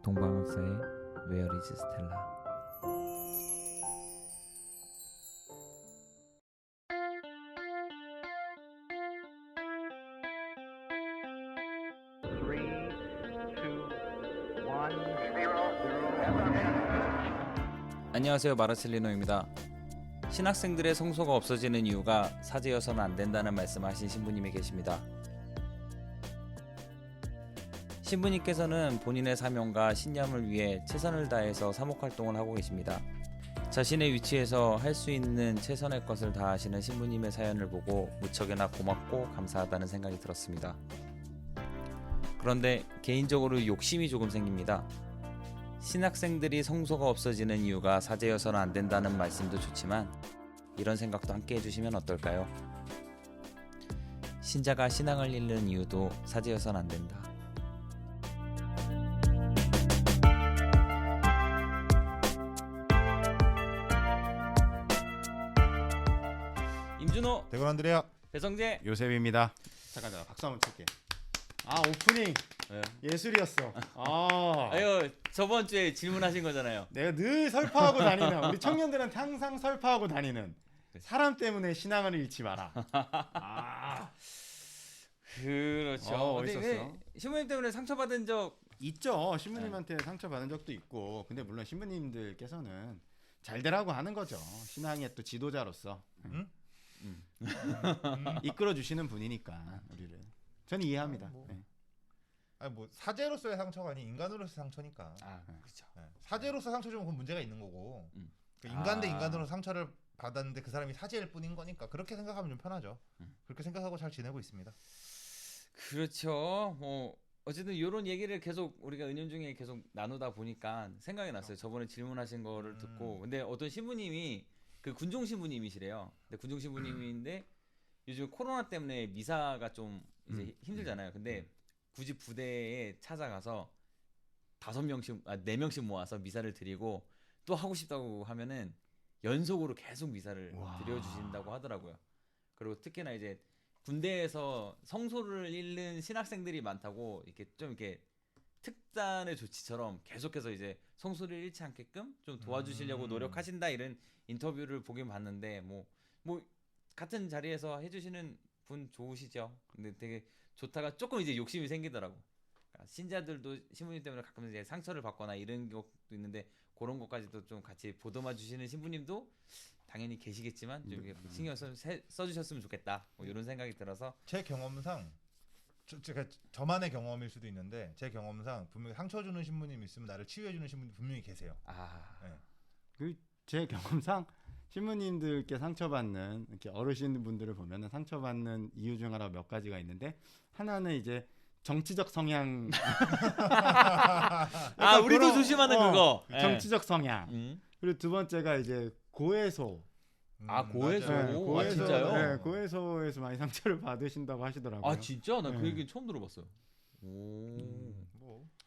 동방학사의 Where is Stella? 안녕하세요, 마르셀리노입니다. 신학생들의 성소가 없어지는 이유가 사제여서는 안 된다는 말씀하신 신부님이 계십니다. 신부님께서는 본인의 사명과 신념을 위해 최선을 다해서 사목활동을 하고 계십니다. 자신의 위치에서 할 수 있는 최선의 것을 다하시는 신부님의 사연을 보고 무척이나 고맙고 감사하다는 생각이 들었습니다. 그런데 개인적으로 욕심이 조금 생깁니다. 신학생들이 성소가 없어지는 이유가 사제여서는 안 된다는 말씀도 좋지만 이런 생각도 함께 해주시면 어떨까요? 신자가 신앙을 잃는 이유도 사제여서는 안 된다. 임준호, 대건 안드레아, 배성재. 요셉입니다. 잠깐 박수 한번 칠게. 아, 오프닝 예술이었어. 아유, 저번 주에 질문하신 거잖아요. 내가 늘 설파하고 다니는, 우리 청년들한테 항상 설파하고 다니는, 사람 때문에 신앙을 잃지 마라. 그렇죠. 멋있었어. 신부님 때문에 상처받은 적 있죠. 신부님한테 상처 받은 적도 있고. 근데 물론 신부님들께서는 잘 되라고 하는 거죠. 신앙의 또 지도자로서 이끌어 주시는 분이니까 우리를. 저는 이해합니다. 뭐 사제로서의 상처가 아닌 인간으로서의 상처니까. 그렇죠. 네. 사제로서 상처 주면 그건 문제가 있는 거고. 그 인간 대 인간으로 상처를 받았는데 그 사람이 사제일 뿐인 거니까 그렇게 생각하면 좀 편하죠. 그렇게 생각하고 잘 지내고 있습니다. 그렇죠. 어쨌든 이런 얘기를 계속 우리가 은연중에 계속 나누다 보니까 생각이 났어요. 저번에 질문하신 거를 듣고. 근데 어떤 신부님이 그 군종 신부님이시래요. 근데 군종 신부님인데 요즘 코로나 때문에 미사가 좀 이제 힘들잖아요. 근데 굳이 부대에 찾아가서 4명씩 모아서 미사를 드리고 또 하고 싶다고 하면은 연속으로 계속 미사를 드려주신다고 하더라고요. 그리고 특히나 이제 군대에서 성소를 잃는 신학생들이 많다고 이렇게 특단의 조치처럼 계속해서 이제 성소를 잃지 않게끔 좀 도와주시려고 노력하신다, 이런 인터뷰를 보긴 봤는데 뭐 같은 자리에서 해주시는 분 좋으시죠. 근데 되게 좋다가 조금 이제 욕심이 생기더라고. 그러니까 신자들도 신부님 때문에 가끔 이제 상처를 받거나 이런 것도 있는데 그런 것까지도 좀 같이 보듬어 주시는 신부님도 당연히 계시겠지만 좀 신경 써주셨으면 좋겠다, 뭐 이런 생각이 들어서. 제 경험상 제가 저만의 경험일 수도 있는데 제 경험상 분명히 상처 주는 신부님 있으면 나를 치유해 주는 신부님 분명히 계세요. 그 제 경험상 신부님들께 상처받는 이렇게 어르신분들을 보면은 상처받는 이유 중 하나가 몇 가지가 있는데, 하나는 이제 정치적 성향. 우리도 조심하는 그거. 정치적 성향. 그리고 두 번째가 이제 고해소. 고해소. 맞아요. 진짜요? 네, 고해소에서 많이 상처를 받으신다고 하시더라고요. 진짜? 나 그 네. 얘기 처음 들어봤어요.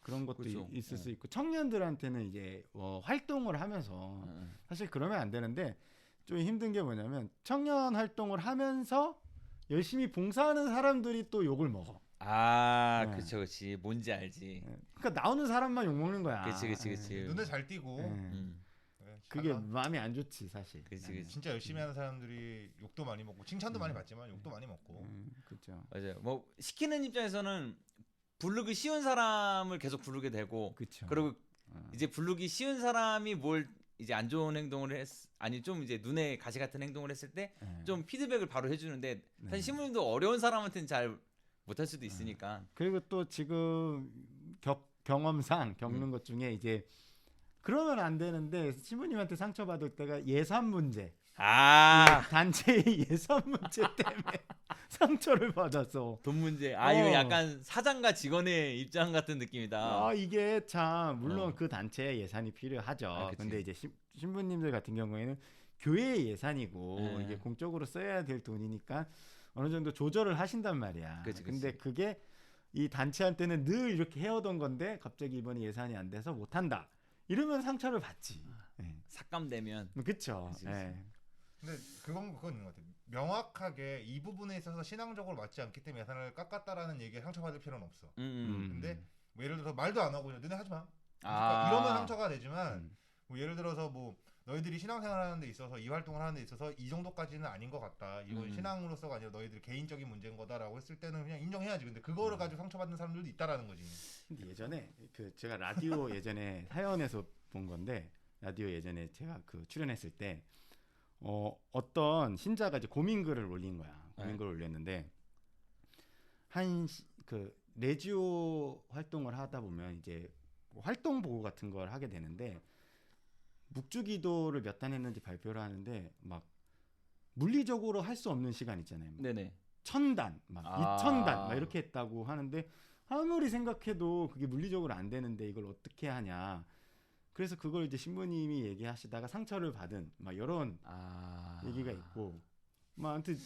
그런 것도 그렇죠. 있을 수 있고, 청년들한테는 이제 활동을 하면서 사실 그러면 안 되는데 좀 힘든 게 뭐냐면, 청년 활동을 하면서 열심히 봉사하는 사람들이 또 욕을 먹어. 네. 그렇지. 뭔지 알지. 그러니까 나오는 사람만 욕 먹는 거야. 그렇지. 눈에 잘 띄고. 그게 마음이 안 좋지 사실. 그치. 진짜 열심히 하는 사람들이 욕도 많이 먹고 칭찬도 많이 받지만 욕도 많이 먹고. 그렇죠. 맞아요. 뭐 시키는 입장에서는 부르기 쉬운 사람을 계속 부르게 되고, 그쵸. 그리고 이제 부르기 쉬운 사람이 뭘 이제 안 좋은 행동을 좀 이제 눈에 가시 같은 행동을 했을 때 좀 피드백을 바로 해주는데, 사실 신부님도 어려운 사람한테는 잘 못할 수도 있으니까. 그리고 또 지금 경험상 겪는 것 중에 이제 그러면 안 되는데 신부님한테 상처받을 때가 예산 문제. 단체의 예산 문제 때문에 상처를 받았어. 돈 문제. 이거 약간 사장과 직원의 입장 같은 느낌이다. 이게 참 물론 그 단체에 예산이 필요하죠. 근데 이제 신부님들 같은 경우에는 교회의 예산이고 이게 공적으로 써야 될 돈이니까 어느 정도 조절을 하신단 말이야. 근데 그게 이 단체한테는 늘 이렇게 해오던 건데 갑자기 이번에 예산이 안 돼서 못 한다. 이러면 상처를 받지. 삭감되면. 그렇죠. 근데 그건 있는 것 같아요. 명확하게 이 부분에 있어서 신앙적으로 맞지 않기 때문에 예산을 깎았다라는 얘기에 상처받을 필요는 없어. 근데 뭐 예를 들어서 말도 안 하고 그냥 너네 하지 마. 그러니까 이러면 상처가 되지만 음. 뭐 예를 들어서 뭐 너희들이 신앙생활하는 데 있어서 이 활동을 하는 데 있어서 이 정도까지는 아닌 것 같다. 이건 신앙으로서가 아니라 너희들의 개인적인 문제인 거다라고 했을 때는 그냥 인정해야지. 근데 그거를 가지고 상처받는 사람들도 있다라는 거지. 근데 예전에 그 제가 라디오 예전에 사연에서 본 건데 라디오 예전에 제가 그 출연했을 때 어떤 신자가 이제 고민글을 올린 거야. 고민글을 올렸는데 그 레지오 활동을 하다 보면 이제 뭐 활동 보고 같은 걸 하게 되는데 묵주기도를 몇 단 했는지 발표를 하는데 막 물리적으로 할 수 없는 시간 있잖아요. 네네. 1000단, 막 2000단 막 이렇게 했다고 하는데 아무리 생각해도 그게 물리적으로 안 되는데 이걸 어떻게 하냐. 그래서 그걸 이제 신부님이 얘기하시다가 상처를 받은 막 이런 얘기가 있고, 막 아무튼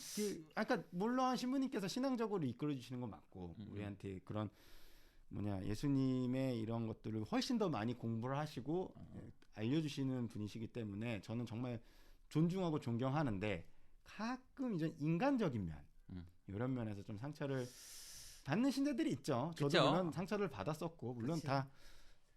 아까 물론 신부님께서 신앙적으로 이끌어 주시는 건 맞고 우리한테 그런 예수님의 이런 것들을 훨씬 더 많이 공부를 하시고 알려주시는 분이시기 때문에 저는 정말 존중하고 존경하는데 가끔 이제 인간적인 면 이런 면에서 좀 상처를 받는 신자들이 있죠. 저도 그쵸? 물론 상처를 받았었고 물론 그치. 다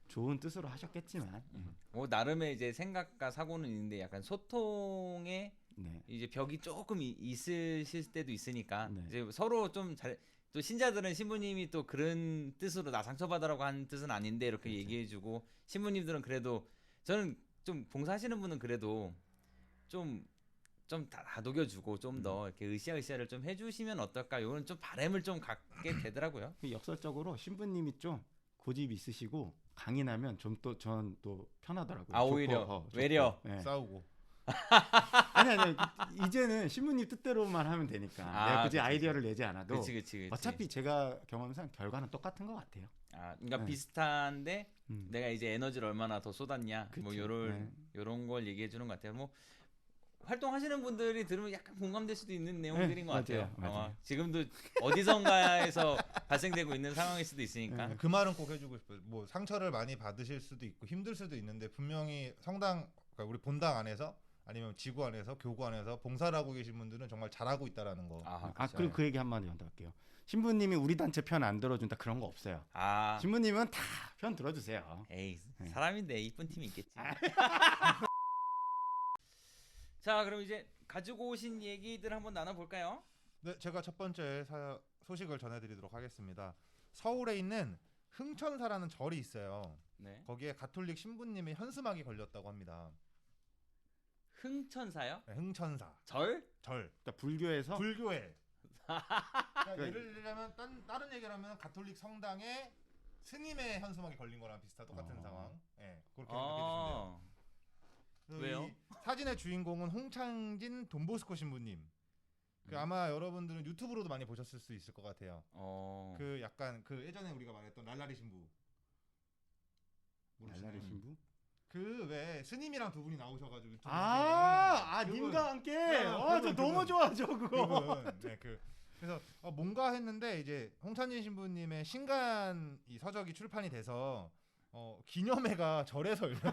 좋은 뜻으로 하셨겠지만 뭐 나름의 이제 생각과 사고는 있는데 약간 소통에 네. 이제 벽이 조금 있으실 때도 있으니까 네. 이제 서로 좀 또 신자들은 신부님이 또 그런 뜻으로 나 상처받으라고 한 뜻은 아닌데 이렇게 그렇죠. 얘기해주고 신부님들은 그래도 저는 좀 봉사하시는 분은 그래도 좀 다독여주고 좀 더 이렇게 으쌰으쌰를 좀 해주시면 어떨까 요런 좀 바람을 좀 갖게 되더라고요. 역설적으로 신부님이 좀 고집 있으시고 강인하면 좀 또 전 또 편하더라고요. 아 오히려 좋고. 외려. 네. 싸우고. 아니 이제는 신부님 뜻대로만 하면 되니까 내가 굳이 그치, 아이디어를 내지 않아도 그치. 어차피 제가 경험상 결과는 똑같은 것 같아요. 그러니까 네. 비슷한데 내가 이제 에너지를 얼마나 더 쏟았냐 뭐 그쵸. 요런 걸 얘기해 주는 것 같아요. 뭐 활동하시는 분들이 들으면 약간 공감될 수도 있는 내용들인 것 같아요. 맞아요. 지금도 어디선가에서 발생되고 있는 상황일 수도 있으니까. 그 말은 꼭 해주고 싶어요. 뭐 상처를 많이 받으실 수도 있고 힘들 수도 있는데 분명히 성당, 그러니까 우리 본당 안에서 아니면 지구 안에서 교구 안에서 봉사를 하고 계신 분들은 정말 잘하고 있다라는 거. 그렇죠. 그리고 그 얘기 한마디 더 할게요. 신부님이 우리 단체 편 안 들어준다 그런 거 없어요. 신부님은 다 편 들어주세요. 에이 네. 사람인데 이쁜 팀이 있겠지. 자 그럼 이제 가지고 오신 얘기들 한번 나눠볼까요? 네, 제가 첫 번째 소식을 전해드리도록 하겠습니다. 서울에 있는 흥천사라는 절이 있어요. 네. 거기에 가톨릭 신부님의 현수막이 걸렸다고 합니다. 흥천사요? 네, 흥천사. 절? 그러니까 불교에서 불교에. 그러니까 예를 들자면 다른 얘기를 하면 가톨릭 성당에 스님의 현수막이 걸린 거랑 똑같은 상황. 네, 그렇게 생각해 주시면 돼요. 왜요? 이 사진의 주인공은 홍창진 돈보스코 신부님. 아마 여러분들은 유튜브로도 많이 보셨을 수 있을 것 같아요. 그 약간 그 예전에 우리가 말했던 랄라리 신부. 날라리 신부? 그 왜 스님이랑 두 분이 나오셔가지고 유튜브 님과 함께. 저 그분. 너무 좋아하죠 그거. 그분. 네, 그래서 뭔가 했는데 이제 홍찬진 신부님의 신간 이 서적이 출판이 돼서 기념회가 절에서 열렸대요.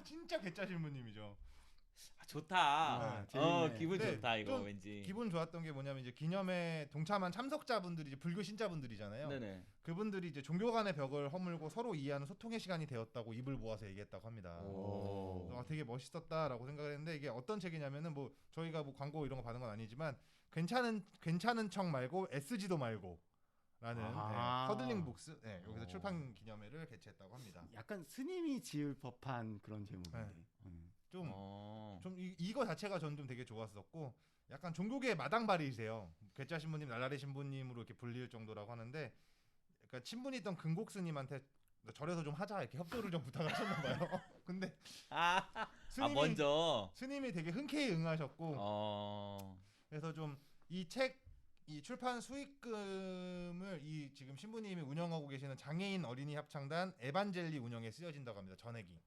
진짜 개짜 신부님이죠. 좋다. 재밌네. 기분 네, 좋다 이거 좀 왠지. 기분 좋았던 게 뭐냐면 이제 기념회 동참한 참석자분들이 이제 불교 신자분들이잖아요. 네네. 그분들이 이제 종교 간의 벽을 허물고 서로 이해하는 소통의 시간이 되었다고 입을 모아서 얘기했다고 합니다. 그래서 되게 멋있었다라고 생각을 했는데 이게 어떤 책이냐면은 뭐 저희가 뭐 광고 이런 거 받은 건 아니지만 괜찮은 척 말고 SG도 말고 라는 허들링 북스 여기서 출판 기념회를 개최했다고 합니다. 약간 스님이 지을 법한 그런 제목인데. 좀 이거 자체가 전 좀 되게 좋았었고 약간 종교계의 마당발이세요. 괴짜 신부님, 날라리 신부님으로 이렇게 불릴 정도라고 하는데 그러니까 친분이 있던 근곡 스님한테 절에서 좀 하자 이렇게 협조를 좀 부탁하셨나 봐요. 근데 스님이 되게 흔쾌히 응하셨고 그래서 좀 이 출판 수익금을 이 지금 신부님이 운영하고 계시는 장애인 어린이 합창단 에반젤리 운영에 쓰여진다고 합니다. 전액이.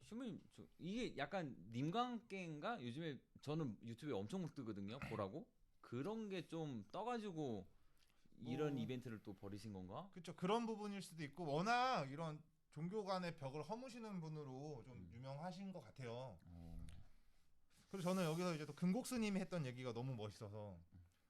신부님 이게 약간 님과 함께인가? 요즘에 저는 유튜브에 엄청 뜨거든요. 보라고. 그런 게 좀 떠가지고 이런 이벤트를 또 벌이신 건가? 그렇죠. 그런 부분일 수도 있고 워낙 이런 종교 간의 벽을 허무시는 분으로 좀 유명하신 것 같아요. 그리고 저는 여기서 이제 또 근곡스님이 했던 얘기가 너무 멋있어서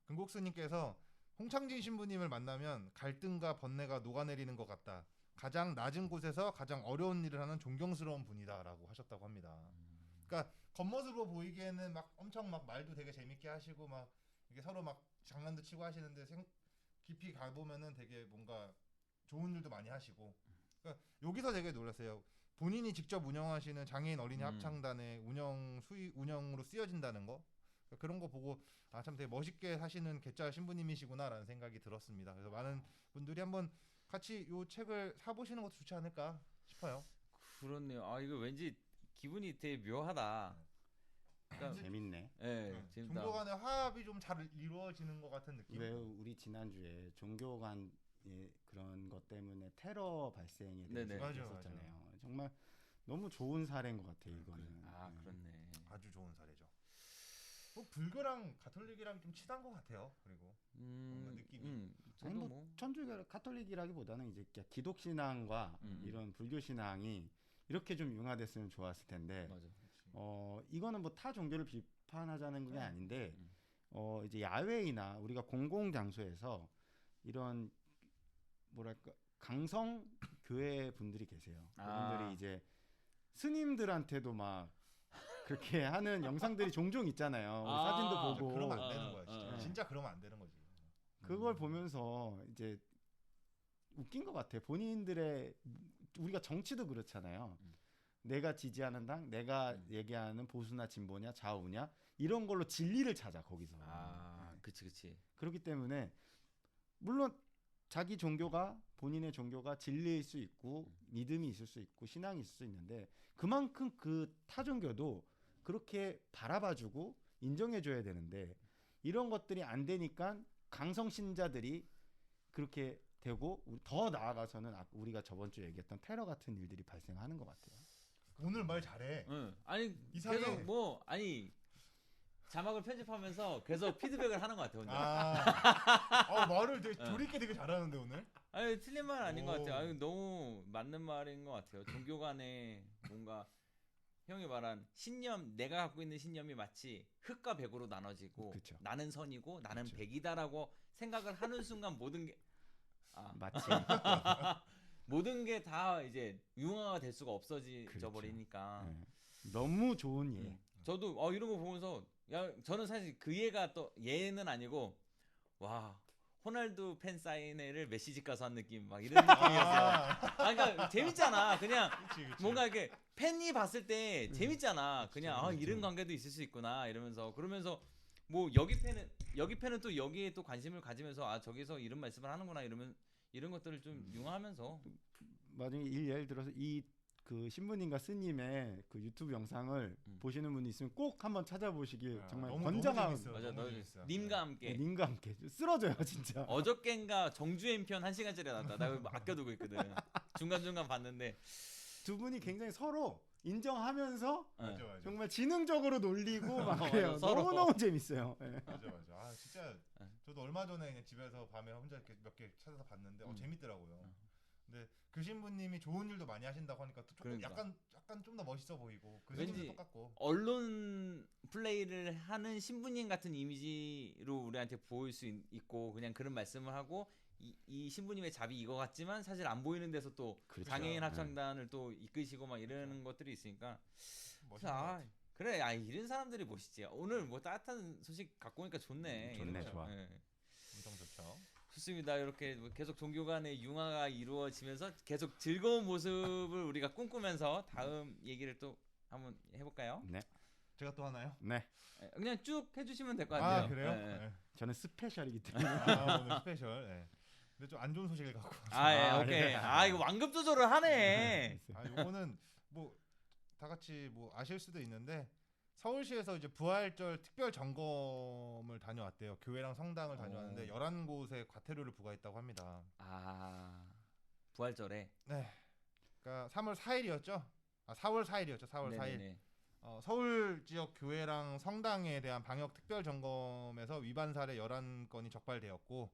근곡스님께서 홍창진 신부님을 만나면 갈등과 번뇌가 녹아내리는 것 같다. 가장 낮은 곳에서 가장 어려운 일을 하는 존경스러운 분이다라고 하셨다고 합니다. 그러니까 겉모습으로 보이기에는 막 엄청 막 말도 되게 재밌게 하시고 막 이게 서로 막 장난도 치고 하시는데 깊이 가보면은 되게 뭔가 좋은 일도 많이 하시고. 그러니까 여기서 되게 놀랐어요. 본인이 직접 운영하시는 장애인 어린이 합창단의 운영으로 쓰여진다는 거. 그러니까 그런 거 보고 아 참 되게 멋있게 하시는 개짜 신부님이시구나라는 생각이 들었습니다. 그래서 많은 분들이 한번 같이 이 책을 사보시는 것도 좋지 않을까 싶어요. 그렇네요. 아 이거 왠지 기분이 되게 묘하다. 그러니까, 재밌네. 네, 재밌다. 종교 간의 화합이 좀 잘 이루어지는 것 같은 느낌. 왜 우리 지난주에 종교 간의 그런 것 때문에 테러 발생에 대해서 네네. 맞아요, 했었잖아요. 정말 너무 좋은 사례인 것 같아요. 이거는. 아 네. 그렇네. 아주 좋은 사례죠. 뭐 불교랑 가톨릭이랑 좀 친한 것 같아요. 그리고 뭔가 느낌이. 저도 아니, 뭐 천주교 가톨릭이라기보다는 이제 기독 신앙과 이런 불교 신앙이 이렇게 좀 융화됐으면 좋았을 텐데 맞아. 이거는 뭐 타 종교를 비판하자는 게 아닌데 이제 야외이나 우리가 공공 장소에서 이런 뭐랄까 강성 교회 분들이 계세요. 그분들이 이제 스님들한테도 막 그렇게 하는 영상들이 종종 있잖아요. 우리 사진도 보고 그러면 안 되는 거야, 진짜. 진짜 그러면 안 되는 거지. 그걸 보면서 이제 웃긴 것 같아. 본인들의 우리가 정치도 그렇잖아요. 내가 지지하는 당, 내가 얘기하는 보수나 진보냐, 좌우냐 이런 걸로 진리를 찾아 거기서. 그치. 그렇기 때문에 물론 자기 종교가 본인의 종교가 진리일 수 있고 믿음이 있을 수 있고 신앙이 있을 수 있는데 그만큼 그 타 종교도 그렇게 바라봐주고 인정해줘야 되는데 이런 것들이 안 되니까 강성 신자들이 그렇게 되고 더 나아가서는 우리가 저번 주에 얘기했던 테러 같은 일들이 발생하는 것 같아요. 오늘 말 잘해. 응. 아니 이상해. 계속 뭐 자막을 편집하면서 계속 피드백을 하는 것 같아요. 말을 되게 조리게 되게 잘하는데 오늘. 아니 틀린 말 아닌 것 같아요. 아니, 너무 맞는 말인 것 같아요. 종교 간에 뭔가 형이 말한 신념, 내가 갖고 있는 신념이 마치 흑과 백으로 나눠지고 그쵸. 나는 선이고 나는 그쵸. 백이다라고 생각을 하는 순간 모든 게 마치 모든 게 다 이제 융화가 될 수가 없어져 그렇죠. 버리니까. 너무 좋은 예. 저도 이런 거 보면서 저는 사실 그 예가 또 예는 아니고 와 호날두 팬 사인회를 메시집 가서 한 느낌 막 이런 느낌이었어요. 그러니까 재밌잖아. 그냥 그치. 뭔가 이렇게 팬이 봤을 때 재밌잖아. 그냥 이런 관계도 있을 수 있구나 이러면서 그러면서 뭐 여기 팬은 또 여기에 또 관심을 가지면서 저기서 이런 말씀을 하는구나 이러면 이런 것들을 좀 융화하면서 만약에 예를 들어서 그 신부님과 스님의 그 유튜브 영상을 보시는 분이 있으면 꼭 한번 찾아보시길 정말 권장합니다. 맞아, 님과 함께. 님과 함께 쓰러져요 진짜. 어저껜가 정주행 편 1시간짜리 나왔다. 나 이거 아껴두고 있거든. 중간중간 봤는데 두 분이 굉장히 서로 인정하면서 맞아. 정말 지능적으로 놀리고 막 그래요. 서로. 너무너무 재밌어요. 네. 맞아. 아 진짜 저도 얼마 전에 그냥 집에서 밤에 혼자 이렇게 몇 개 찾아서 봤는데 재밌더라고요. 근데 그 신부님이 좋은 일도 많이 하신다고 하니까 또 조금 그러니까. 약간 좀 더 멋있어 보이고 그 왠지 스님도 똑같고 언론 플레이를 하는 신부님 같은 이미지로 우리한테 보일 수 있고 그냥 그런 말씀을 하고 이 신부님의 잡이 이거 같지만 사실 안 보이는 데서 또 그렇죠. 장애인 합창단을 또 이끄시고 막 이러는 것들이 있으니까 멋있는 그래 이런 사람들이 멋있지. 오늘 뭐 따뜻한 소식 갖고 오니까 좋네. 좋네 좋아. 네. 엄청 좋죠. 좋습니다. 이렇게 계속 종교 간의 융화가 이루어지면서 계속 즐거운 모습을 우리가 꿈꾸면서 다음 얘기를 또 한번 해볼까요? 네. 제가 또 하나요? 네. 그냥 쭉 해주시면 될 것 같아요. 그래요? 네. 네. 저는 스페셜이기 때문에. 오늘 스페셜. 네. 근데 좀 안 좋은 소식을 갖고 오케이. 이거 완급 조절을 하네. 이거는 뭐 다 같이 뭐 아실 수도 있는데 서울시에서 이제 부활절 특별 점검을 다녀왔대요. 교회랑 성당을 다녀왔는데 11곳에 과태료를 부과했다고 합니다. 부활절에. 네. 그러니까 3월 4일이었죠. 4월 4일이었죠. 4월 4일. 서울 지역 교회랑 성당에 대한 방역 특별 점검에서 위반 사례 11건이 적발되었고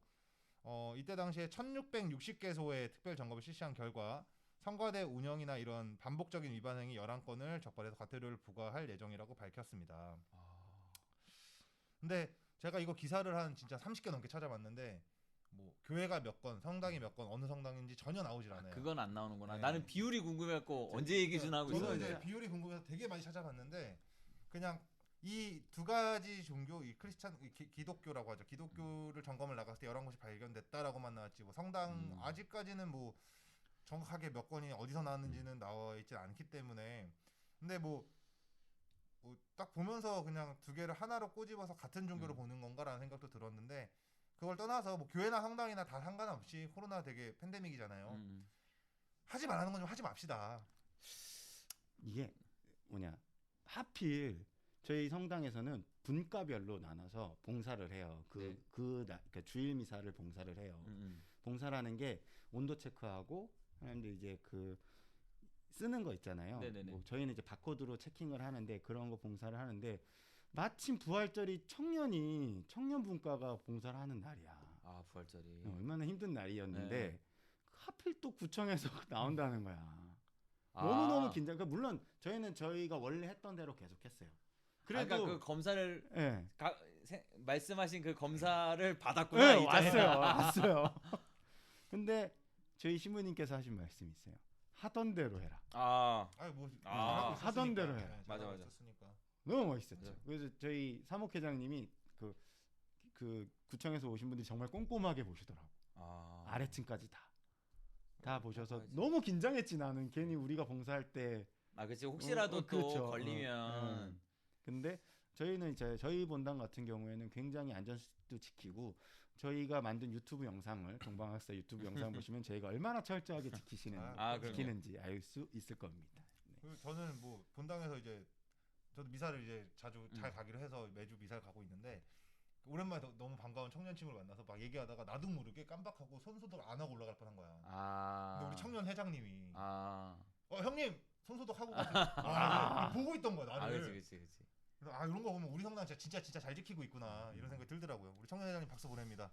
이때 당시에 1660개소의 특별 점검을 실시한 결과 성가대 운영이나 이런 반복적인 위반 행위 11건을 적발해서 과태료를 부과할 예정이라고 밝혔습니다. 근데 제가 이거 기사를 한 진짜 30개 넘게 찾아봤는데 뭐 교회가 몇 건, 성당이 몇 건, 어느 성당인지 전혀 나오질 않아요. 그건 안 나오는구나. 네. 나는 비율이 궁금해갖고 언제 얘기 주나 하고 저도 있었는데. 이제 비율이 궁금해서 되게 많이 찾아봤는데 그냥 이 두 가지 종교, 이 기독교라고 하죠. 기독교를 점검을 나갔을 때 11곳이 발견됐다라고만 나왔지 뭐 성당 아직까지는 뭐 정확하게 몇 건이 어디서 나왔는지는 나와 있지 않기 때문에 근데 뭐 딱 보면서 그냥 두 개를 하나로 꼬집어서 같은 종교로 보는 건가라는 생각도 들었는데 그걸 떠나서 뭐 교회나 성당이나 다 상관없이 코로나 되게 팬데믹이잖아요. 하지 말라는 건 좀 하지 맙시다. 이게 뭐냐 하필 저희 성당에서는 분과별로 나눠서 봉사를 해요. 그러니까 주일 미사를 봉사를 해요. 봉사라는 게 온도 체크하고 사람들 이제 그 쓰는 거 있잖아요. 뭐 저희는 이제 바코드로 체킹을 하는데 그런 거 봉사를 하는데 마침 부활절이 청년 분과가 봉사를 하는 날이야. 아 부활절이 얼마나 힘든 날이었는데 네. 하필 또 구청에서 나온다는 거야. 너무너무 긴장. 그러니까 물론 저희가 원래 했던 대로 계속했어요. 그래도 그러니까 그 검사를 네. 말씀하신 그 검사를 받았구나. 네, 왔어요. 근데 저희 신부님께서 하신 말씀이 있어요. 하던 대로 해라. 하던 대로 해. 맞아. 너무 멋있었죠. 그래서 저희 사목회장님이 그 구청에서 오신 분들이 정말 꼼꼼하게 보시더라고. 아래층까지 다 보셔서 너무 긴장했지 나는. 괜히 우리가 봉사할 때. 그렇지. 혹시라도 또 그렇죠. 걸리면. 근데 저희는 이제 저희 본당 같은 경우에는 굉장히 안전수칙도 지키고 저희가 만든 유튜브 영상을 동방학사 유튜브 영상 보시면 저희가 얼마나 철저하게 지키는지 알 수 있을 겁니다. 네. 저는 뭐 본당에서 이제 저도 미사를 이제 자주 잘 가기로 해서 매주 미사를 가고 있는데 오랜만에 너무 반가운 청년친구를 만나서 막 얘기하다가 나도 모르게 깜빡하고 손소독 안 하고 올라갈 뻔한 거야. 근데 우리 청년 회장님이 형님 손소독 하고 가세요. 보고 있던 거야 나를. 그렇지. 그래서 이런 거 보면 우리 성당 진짜 잘 지키고 있구나 이런 생각이 들더라고요. 우리 청년 회장님 박수 보냅니다.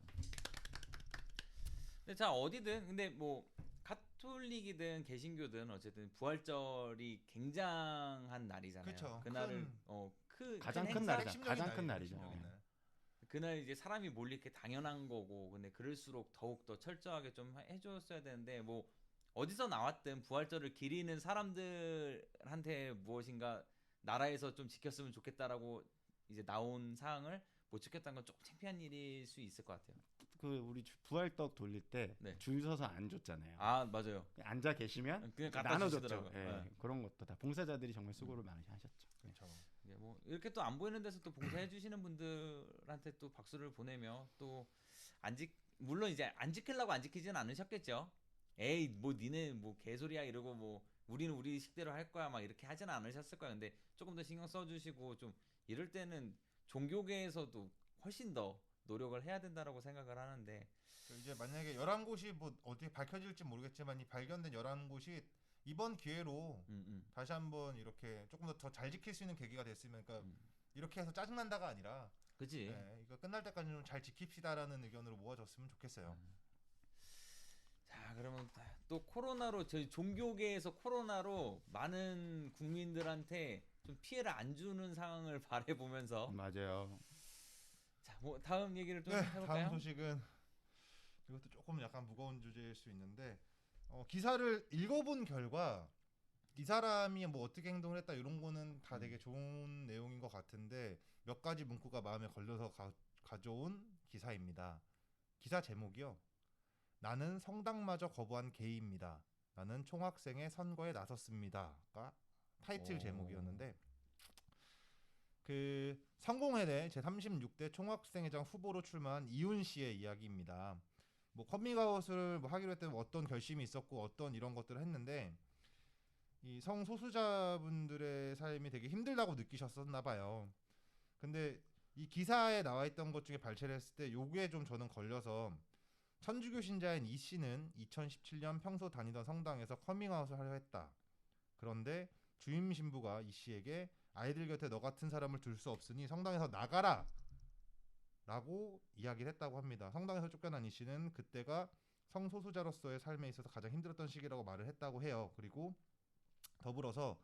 근데 자 어디든 근데 뭐 가톨릭이든 개신교든 어쨌든 부활절이 굉장한 날이잖아요. 그쵸. 그날을 가장 큰 날이죠. 가장 큰 날이죠. 그날 이제 사람이 몰릴 게 당연한 거고 근데 그럴수록 더욱 더 철저하게 좀 해줬어야 되는데 뭐 어디서 나왔든 부활절을 기리는 사람들한테 무엇인가 나라에서 좀 지켰으면 좋겠다라고 이제 나온 사항을 못 지켰다는 건 조금 창피한 일일 수 있을 것 같아요. 우리 부활떡 돌릴 때 줄 서서 안 줬잖아요. 맞아요. 앉아 계시면 그냥 나눠줬죠. 그런 것도 다 봉사자들이 정말 수고를 많이 하셨죠. 그렇죠. 뭐 이렇게 또 안 보이는 데서 또 봉사해 주시는 분들한테 또 박수를 보내며 또 물론 이제 안 지키려고 안 지키지는 않으셨겠죠. 에이 뭐 니네 뭐 개소리야 이러고 뭐 우리는 우리 식대로 할 거야 막 이렇게 하지는 않으셨을 거야. 근데 조금 더 신경 써주시고 좀 이럴 때는 종교계에서도 훨씬 더 노력을 해야 된다라고 생각을 하는데 이제 만약에 11곳이 뭐 어떻게 밝혀질지 모르겠지만 이 발견된 11곳이 이번 기회로 다시 한번 이렇게 조금 더 잘 지킬 수 있는 계기가 됐으면 그러니까 이렇게 해서 짜증난다가 아니라 그치 이거 끝날 때까지 좀 잘 지킵시다라는 의견으로 모아졌으면 좋겠어요. 자 그러면 또 코로나로 저희 종교계에서 코로나로 많은 국민들한테 좀 피해를 안 주는 상황을 바라보면서 맞아요. 자 뭐 다음 얘기를 좀 해볼까요? 다음 소식은 이것도 조금 약간 무거운 주제일 수 있는데 기사를 읽어본 결과 이 사람이 뭐 어떻게 행동을 했다 이런 거는 다 되게 좋은 내용인 것 같은데 몇 가지 문구가 마음에 걸려서 가져온 기사입니다. 기사 제목이요. 나는 성당마저 거부한 게이입니다. 나는 총학생의 선거에 나섰습니다가 타이틀 제목이었는데 그 성공회대 제36대 총학생회장 후보로 출마한 이훈 씨의 이야기입니다. 뭐 커밍아웃을 뭐 하기로 했던 어떤 결심이 있었고 어떤 이런 것들을 했는데 이 성소수자분들의 삶이 되게 힘들다고 느끼셨었나 봐요. 근데 이 기사에 나와 있던 것 중에 발췌를 했을 때 요게 좀 저는 걸려서 천주교 신자인 이 씨는 2017년 평소 다니던 성당에서 커밍아웃을 하려 했다. 그런데 주임 신부가 이 씨에게 아이들 곁에 너 같은 사람을 둘 수 없으니 성당에서 나가라! 라고 이야기를 했다고 합니다. 성당에서 쫓겨난 이 씨는 그때가 성소수자로서의 삶에 있어서 가장 힘들었던 시기라고 말을 했다고 해요. 그리고 더불어서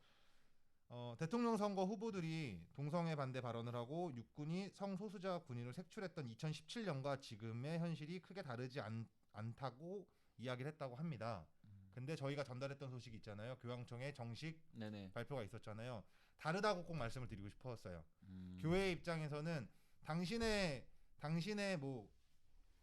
대통령 선거 후보들이 동성애 반대 발언을 하고 육군이 성소수자 군인을 색출했던 2017년과 지금의 현실이 크게 다르지 않다고 이야기를 했다고 합니다. 근데 저희가 전달했던 소식이 있잖아요. 교황청의 정식 네네. 발표가 있었잖아요. 다르다고 꼭 말씀을 드리고 싶었어요. 교회 입장에서는 당신의 뭐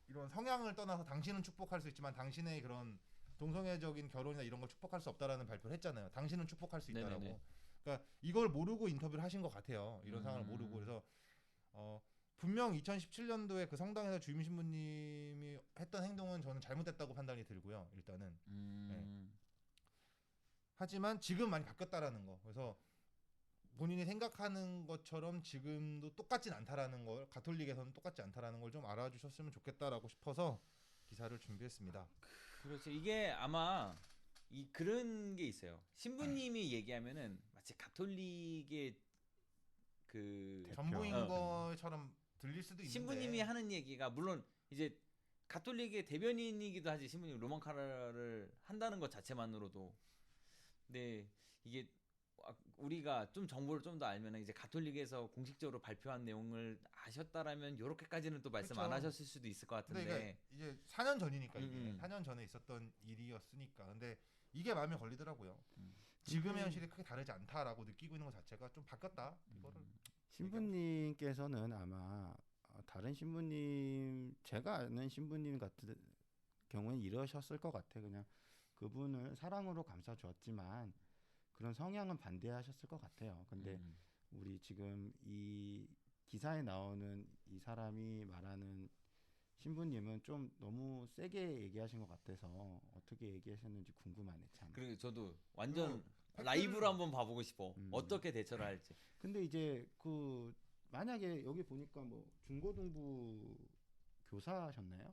이런 성향을 떠나서 당신은 축복할 수 있지만 당신의 그런 동성애적인 결혼이나 이런 걸 축복할 수 없다라는 발표를 했잖아요. 당신은 축복할 수 있다라고. 네네네. 그러니까 이걸 모르고 인터뷰를 하신 것 같아요. 이런 상황을 모르고. 그래서 분명 2017년도에 그 성당에서 주임 신부님이 했던 행동은 저는 잘못됐다고 판단이 들고요. 일단은. 네. 하지만 지금 많이 바뀌었다라는 거. 그래서 본인이 생각하는 것처럼 지금도 똑같진 않다라는 걸, 가톨릭에서는 똑같지 않다라는 걸 좀 알아주셨으면 좋겠다라고 싶어서 기사를 준비했습니다. 그렇죠. 이게 아마 그런 게 있어요. 신부님이 얘기하면은 마치 가톨릭의 그 전부인 것처럼 들릴 수도 있는데 신부님이 하는 얘기가 물론 이제 가톨릭의 대변인이기도 하지, 신부님 로망카라를 한다는 것 자체만으로도. 근데 이게 우리가 좀 정보를 좀 더 알면 이제 가톨릭에서 공식적으로 발표한 내용을 아셨다라면 이렇게까지는 또 말씀 그쵸. 안 하셨을 수도 있을 것 같은데. 근데 이제 4년 전이니까 이게 4년 전에 있었던 일이었으니까. 근데 이게 마음에 걸리더라고요. 지금의 현실이 크게 다르지 않다라고 느끼고 있는 것 자체가 좀 바뀌었다. 이거를 신부님께서는 아마 다른 신부님, 제가 아는 신부님 같은 경우는 이러셨을 것 같아. 그냥 그분을 사랑으로 감싸주었지만 그런 성향은 반대하셨을 것 같아요. 근데 우리 지금 이 기사에 나오는 이 사람이 말하는 신부님은 좀 너무 세게 얘기하신 것 같아서 어떻게 얘기하셨는지 궁금하네 참. 그리고 저도 완전 라이브로 한번 봐보고 싶어. 어떻게 대처를 할지. 근데 이제 그 만약에 여기 보니까 뭐 중고등부 교사셨나요?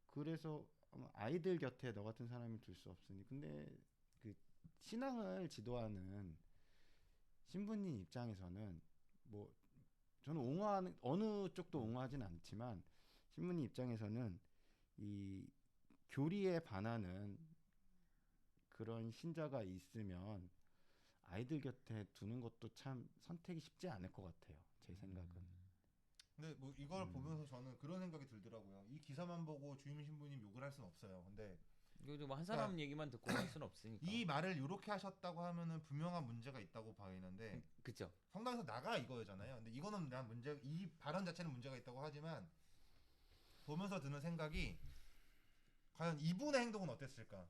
그래서 아이들 곁에 너 같은 사람이 둘 수 없으니. 근데 그 신앙을 지도하는 신부님 입장에서는 뭐 저는 옹호하는 어느 쪽도 옹호하진 않지만 신부님 입장에서는 이 교리에 반하는 그런 신자가 있으면 아이들 곁에 두는 것도 참 선택이 쉽지 않을 것 같아요. 제 생각은. 근데 뭐 이걸 보면서 저는 그런 생각이 들더라고요. 이 기사만 보고 주임 신부님 욕을 할 수는 없어요. 근데 이거 뭐한 사람 얘기만 듣고 할 수는 없으니까. 이 말을 이렇게 하셨다고 하면은 분명한 문제가 있다고 보이는데 그쵸. 성당에서 나가 이거잖아요. 근데 이거는 난 이 발언 자체는 문제가 있다고 하지만 보면서 드는 생각이 과연 이분의 행동은 어땠을까?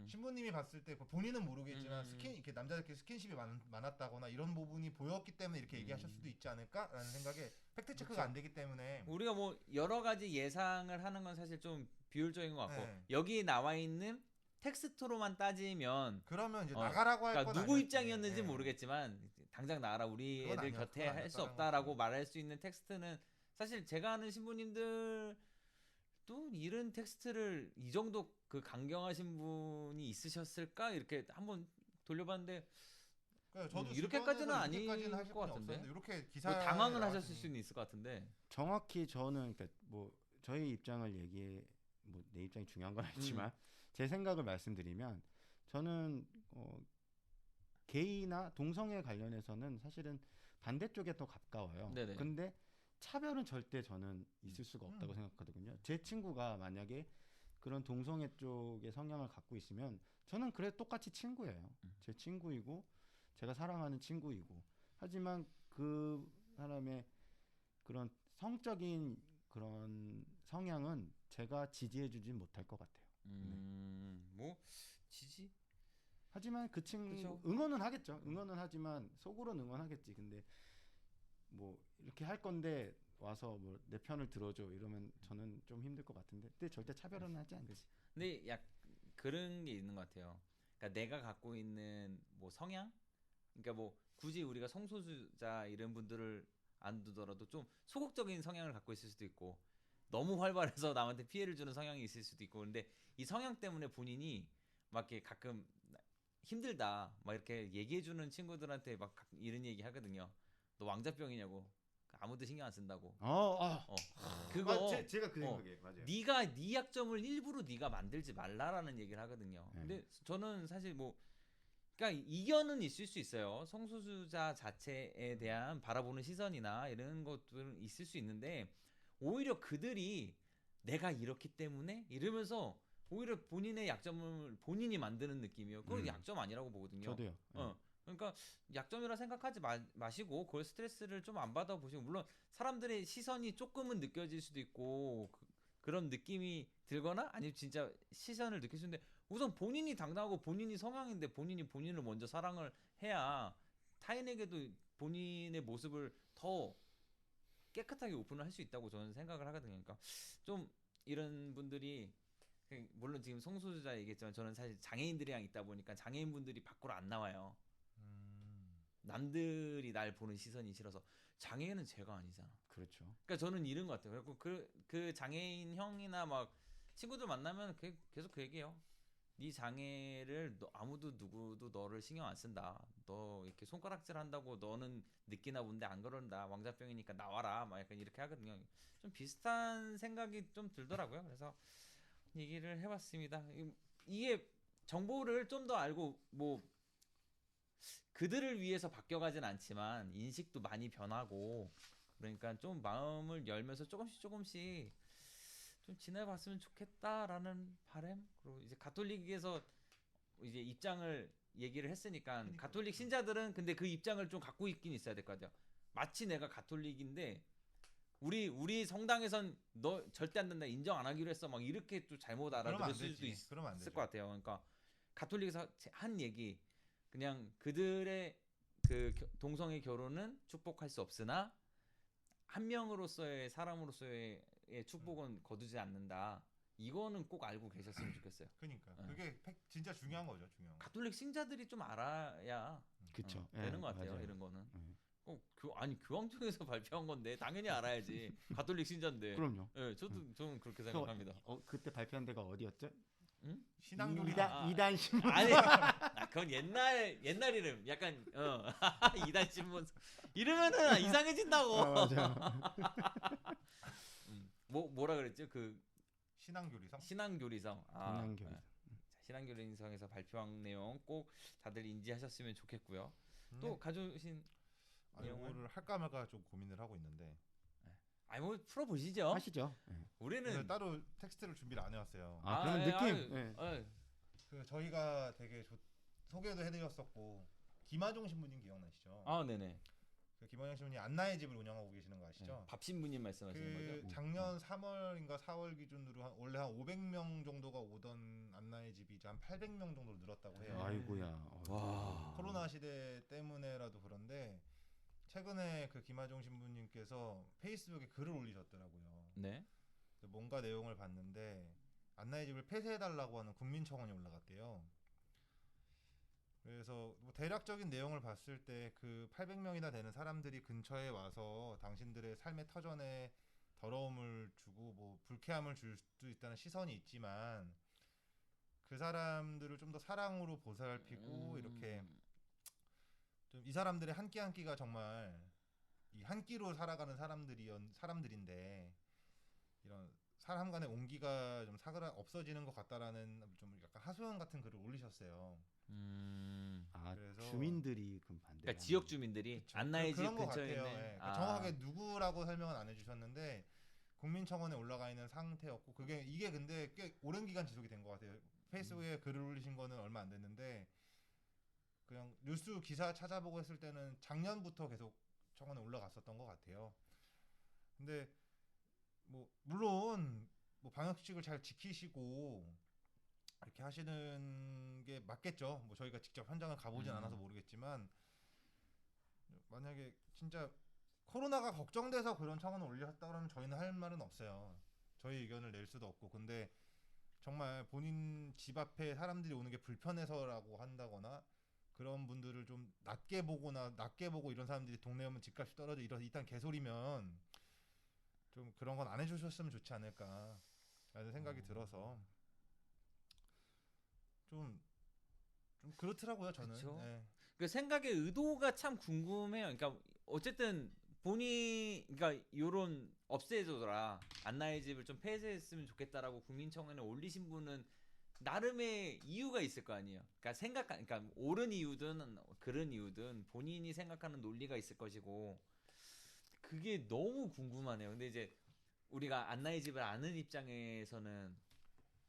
신부님이 봤을 때 본인은 모르겠지만 이렇게 남자들끼리 스킨십이 많았다거나 이런 부분이 보였기 때문에 이렇게 얘기하실 수도 있지 않을까라는 생각에 팩트 체크가 그렇죠. 안 되기 때문에 우리가 뭐 여러 가지 예상을 하는 건 사실 좀 비효율적인 것 같고 네. 여기 나와 있는 텍스트로만 따지면 그러면 이제 나가라고 할 그러니까 건 누구 아니었지. 입장이었는지 네. 모르겠지만 당장 나가라, 우리 그건 애들 곁에 그건 할 수 아니었다는 없다라고 거지. 말할 수 있는 텍스트는 사실 제가 아는 신부님들 또 이런 텍스트를 이 정도 그 강경하신 분이 있으셨을까 이렇게 한번 돌려봤는데 그러니까 저도 이렇게까지는 아닐 이렇게까지는 하실 것 분이 같은데. 없었는데 이렇게 뭐 기사 당황을 하셨을 수는 있을 것 같은데. 정확히 저는 그러니까 뭐 저희 입장을 얘기해 뭐 내 입장이 중요한 건 아니지만 제 생각을 말씀드리면 저는 게이나 동성애 관련해서는 사실은 반대쪽에 더 가까워요. 네네. 근데 차별은 절대 저는 있을 수가 없다고 생각하거든요. 제 친구가 만약에 그런 동성애 쪽의 성향을 갖고 있으면 저는 그래 똑같이 친구예요. 제 친구이고 제가 사랑하는 친구이고. 하지만 그 사람의 그런 성적인 그런 성향은 제가 지지해주지 못할 것 같아요. 뭐 지지? 하지만 그 친구 그쵸? 응원은 하겠죠. 응원은 하지만 속으로는 응원하겠지. 근데 뭐 이렇게 할 건데 와서 뭐 내 편을 들어줘 이러면 저는 좀 힘들 것 같은데. 근데 절대 차별은 하지 않지. 근데 약 그런 게 있는 것 같아요. 그러니까 내가 갖고 있는 뭐 성향, 그러니까 뭐 굳이 우리가 성소수자 이런 분들을 안 두더라도 좀 소극적인 성향을 갖고 있을 수도 있고 너무 활발해서 남한테 피해를 주는 성향이 있을 수도 있고. 근데 이 성향 때문에 본인이 막 이렇게 가끔 힘들다 막 이렇게 얘기해주는 친구들한테 막 이런 얘기 하거든요. 너 왕자병이냐고. 아무도 신경 안 쓴다고. 그거 제가 그 생각이에요. 맞아요. 네가 네 약점을 일부러 네가 만들지 말라라는 얘기를 하거든요. 근데 저는 사실 뭐 그러니까 이견은 있을 수 있어요. 성소수자 자체에 대한 바라보는 시선이나 이런 것들은 있을 수 있는데 오히려 그들이 내가 이렇기 때문에 이러면서 오히려 본인의 약점을 본인이 만드는 느낌이에요. 그건 약점 아니라고 보거든요. 저도요. 그러니까 약점이라 생각하지 마시고 그걸 스트레스를 좀 안 받아보시고 물론 사람들의 시선이 조금은 느껴질 수도 있고 그런 느낌이 들거나 아니면 진짜 시선을 느낄 수 있는데 우선 본인이 당당하고 본인이 성향인데 본인이 본인을 먼저 사랑을 해야 타인에게도 본인의 모습을 더 깨끗하게 오픈을 할 수 있다고 저는 생각을 하거든요. 그러니까 좀 이런 분들이 물론 지금 성소수자 얘기했지만 저는 사실 장애인들이랑 있다 보니까 장애인분들이 밖으로 안 나와요. 남들이 날 보는 시선이 싫어서 장애인은 죄가 아니잖아. 그렇죠. 그러니까 저는 이런 것 같아요. 그래서 그 장애인 형이나 막 친구들 만나면 계속 그 얘기해요. 네 장애를 아무도 누구도 너를 신경 안 쓴다. 너 이렇게 손가락질 한다고 너는 느끼나 본데 안 그런다. 왕자병이니까 나와라. 막 약간 이렇게 하거든요. 좀 비슷한 생각이 좀 들더라고요. 그래서 얘기를 해봤습니다. 이게 정보를 좀 더 알고 뭐 그들을 위해서 바뀌어가진 않지만 인식도 많이 변하고 그러니까 좀 마음을 열면서 조금씩 좀 지내봤으면 좋겠다라는 바람. 그리고 이제 가톨릭에서 이제 입장을 얘기를 했으니까 가톨릭 신자들은 근데 그 입장을 좀 갖고 있긴 있어야 될 것 같아요. 마치 내가 가톨릭인데 우리 성당에선 너 절대 안 된다 인정 안 하기로 했어 막 이렇게 또 잘못 알아들을 수도 있을 것 같아요. 그러니까 가톨릭에서 한 얘기 그냥 그들의 그 동성애 결혼은 축복할 수 없으나 한 명으로서의 사람으로서의 축복은 거두지 않는다. 이거는 꼭 알고 계셨으면 좋겠어요. 그러니까 그게 진짜 중요한 거죠. 중요한 거. 가톨릭 신자들이 좀 알아야 그쵸. 되는 것 같아요. 맞아요. 이런 거는. 아니 교황청에서 발표한 건데 당연히 알아야지. 가톨릭 신자인데. 그럼요. 예, 저는 그렇게 생각합니다. 그때 발표한 데가 어디였죠? 응? 신앙교리 이단 신문. 아니, 그건 옛날 이름. 약간 이단 신문 이러면은 이상해진다고. 맞아요. 뭐라 그랬죠? 그 신앙교리성. 신앙교리성. 신앙교리성. 신앙교리성에서 발표한 내용 꼭 다들 인지하셨으면 좋겠고요. 또 가져오신 내용을 할까 말까 좀 고민을 하고 있는데. 아니 뭐 풀어 보시죠. 하시죠. 우리는 따로 텍스트를 준비를 안 해왔어요. 그러면 느낌. 그 저희가 되게 소개도 해드렸었고 김하종 신부님 기억나시죠? 네네. 그 김하종 신부님 안나의 집을 운영하고 계시는 거 아시죠? 밥 신부님 말씀하시는 거죠? 작년 3월인가 4월 기준으로 원래 한 500명 정도가 오던 안나의 집이 이제 한 800명 정도로 늘었다고 해요. 아이고야. 와. 코로나 시대 때문에라도 그런데 최근에 그 김하종 신부님께서 페이스북에 글을 올리셨더라고요. 네. 뭔가 내용을 봤는데 안나의 집을 폐쇄해달라고 하는 국민청원이 올라갔대요. 그래서 뭐 대략적인 내용을 봤을 때 그 800명이나 되는 사람들이 근처에 와서 당신들의 삶의 터전에 더러움을 주고 뭐 불쾌함을 줄 수도 있다는 시선이 있지만 그 사람들을 좀 더 사랑으로 보살피고 이렇게 좀 이 사람들의 한 끼 한 끼가 정말 이 한 끼로 살아가는 사람들인데 이런 사람 간의 온기가 좀 없어지는 것 같다라는 좀 약간 하소연 같은 글을 올리셨어요. 그래서 주민들이 그 반대. 그러니까 지역 주민들이 안나의 집 근처에 있는. 그러니까 정확하게 누구라고 설명은 안 해주셨는데 국민청원에 올라가 있는 상태였고 이게 근데 꽤 오랜 기간 지속이 된 것 같아요. 페이스북에 글을 올리신 거는 얼마 안 됐는데 그냥 뉴스 기사 찾아보고 했을 때는 작년부터 계속 청원에 올라갔었던 것 같아요. 근데 뭐 물론 뭐 방역수칙을 잘 지키시고 이렇게 하시는 게 맞겠죠. 뭐 저희가 직접 현장을 가보진 않아서 모르겠지만 만약에 진짜 코로나가 걱정돼서 그런 청원을 올렸다 그러면 저희는 할 말은 없어요. 저희 의견을 낼 수도 없고 근데 정말 본인 집 앞에 사람들이 오는 게 불편해서라고 한다거나 그런 분들을 좀 낮게 보고 이런 사람들이 동네 오면 집값이 떨어져 이딴 개소리면 좀 그런 건 안 해주셨으면 좋지 않을까라는 생각이 들어서 좀 그렇더라고요 저는. 네. 그 생각의 의도가 참 궁금해요. 그러니까 어쨌든 그러니까 요런 없애줘라 안나의 집을 좀 폐쇄했으면 좋겠다라고 국민청원에 올리신 분은 나름의 이유가 있을 거 아니에요. 그러니까 옳은 이유든 그른 이유든 본인이 생각하는 논리가 있을 것이고 그게 너무 궁금하네요. 근데 이제 우리가 안나의 집을 아는 입장에서는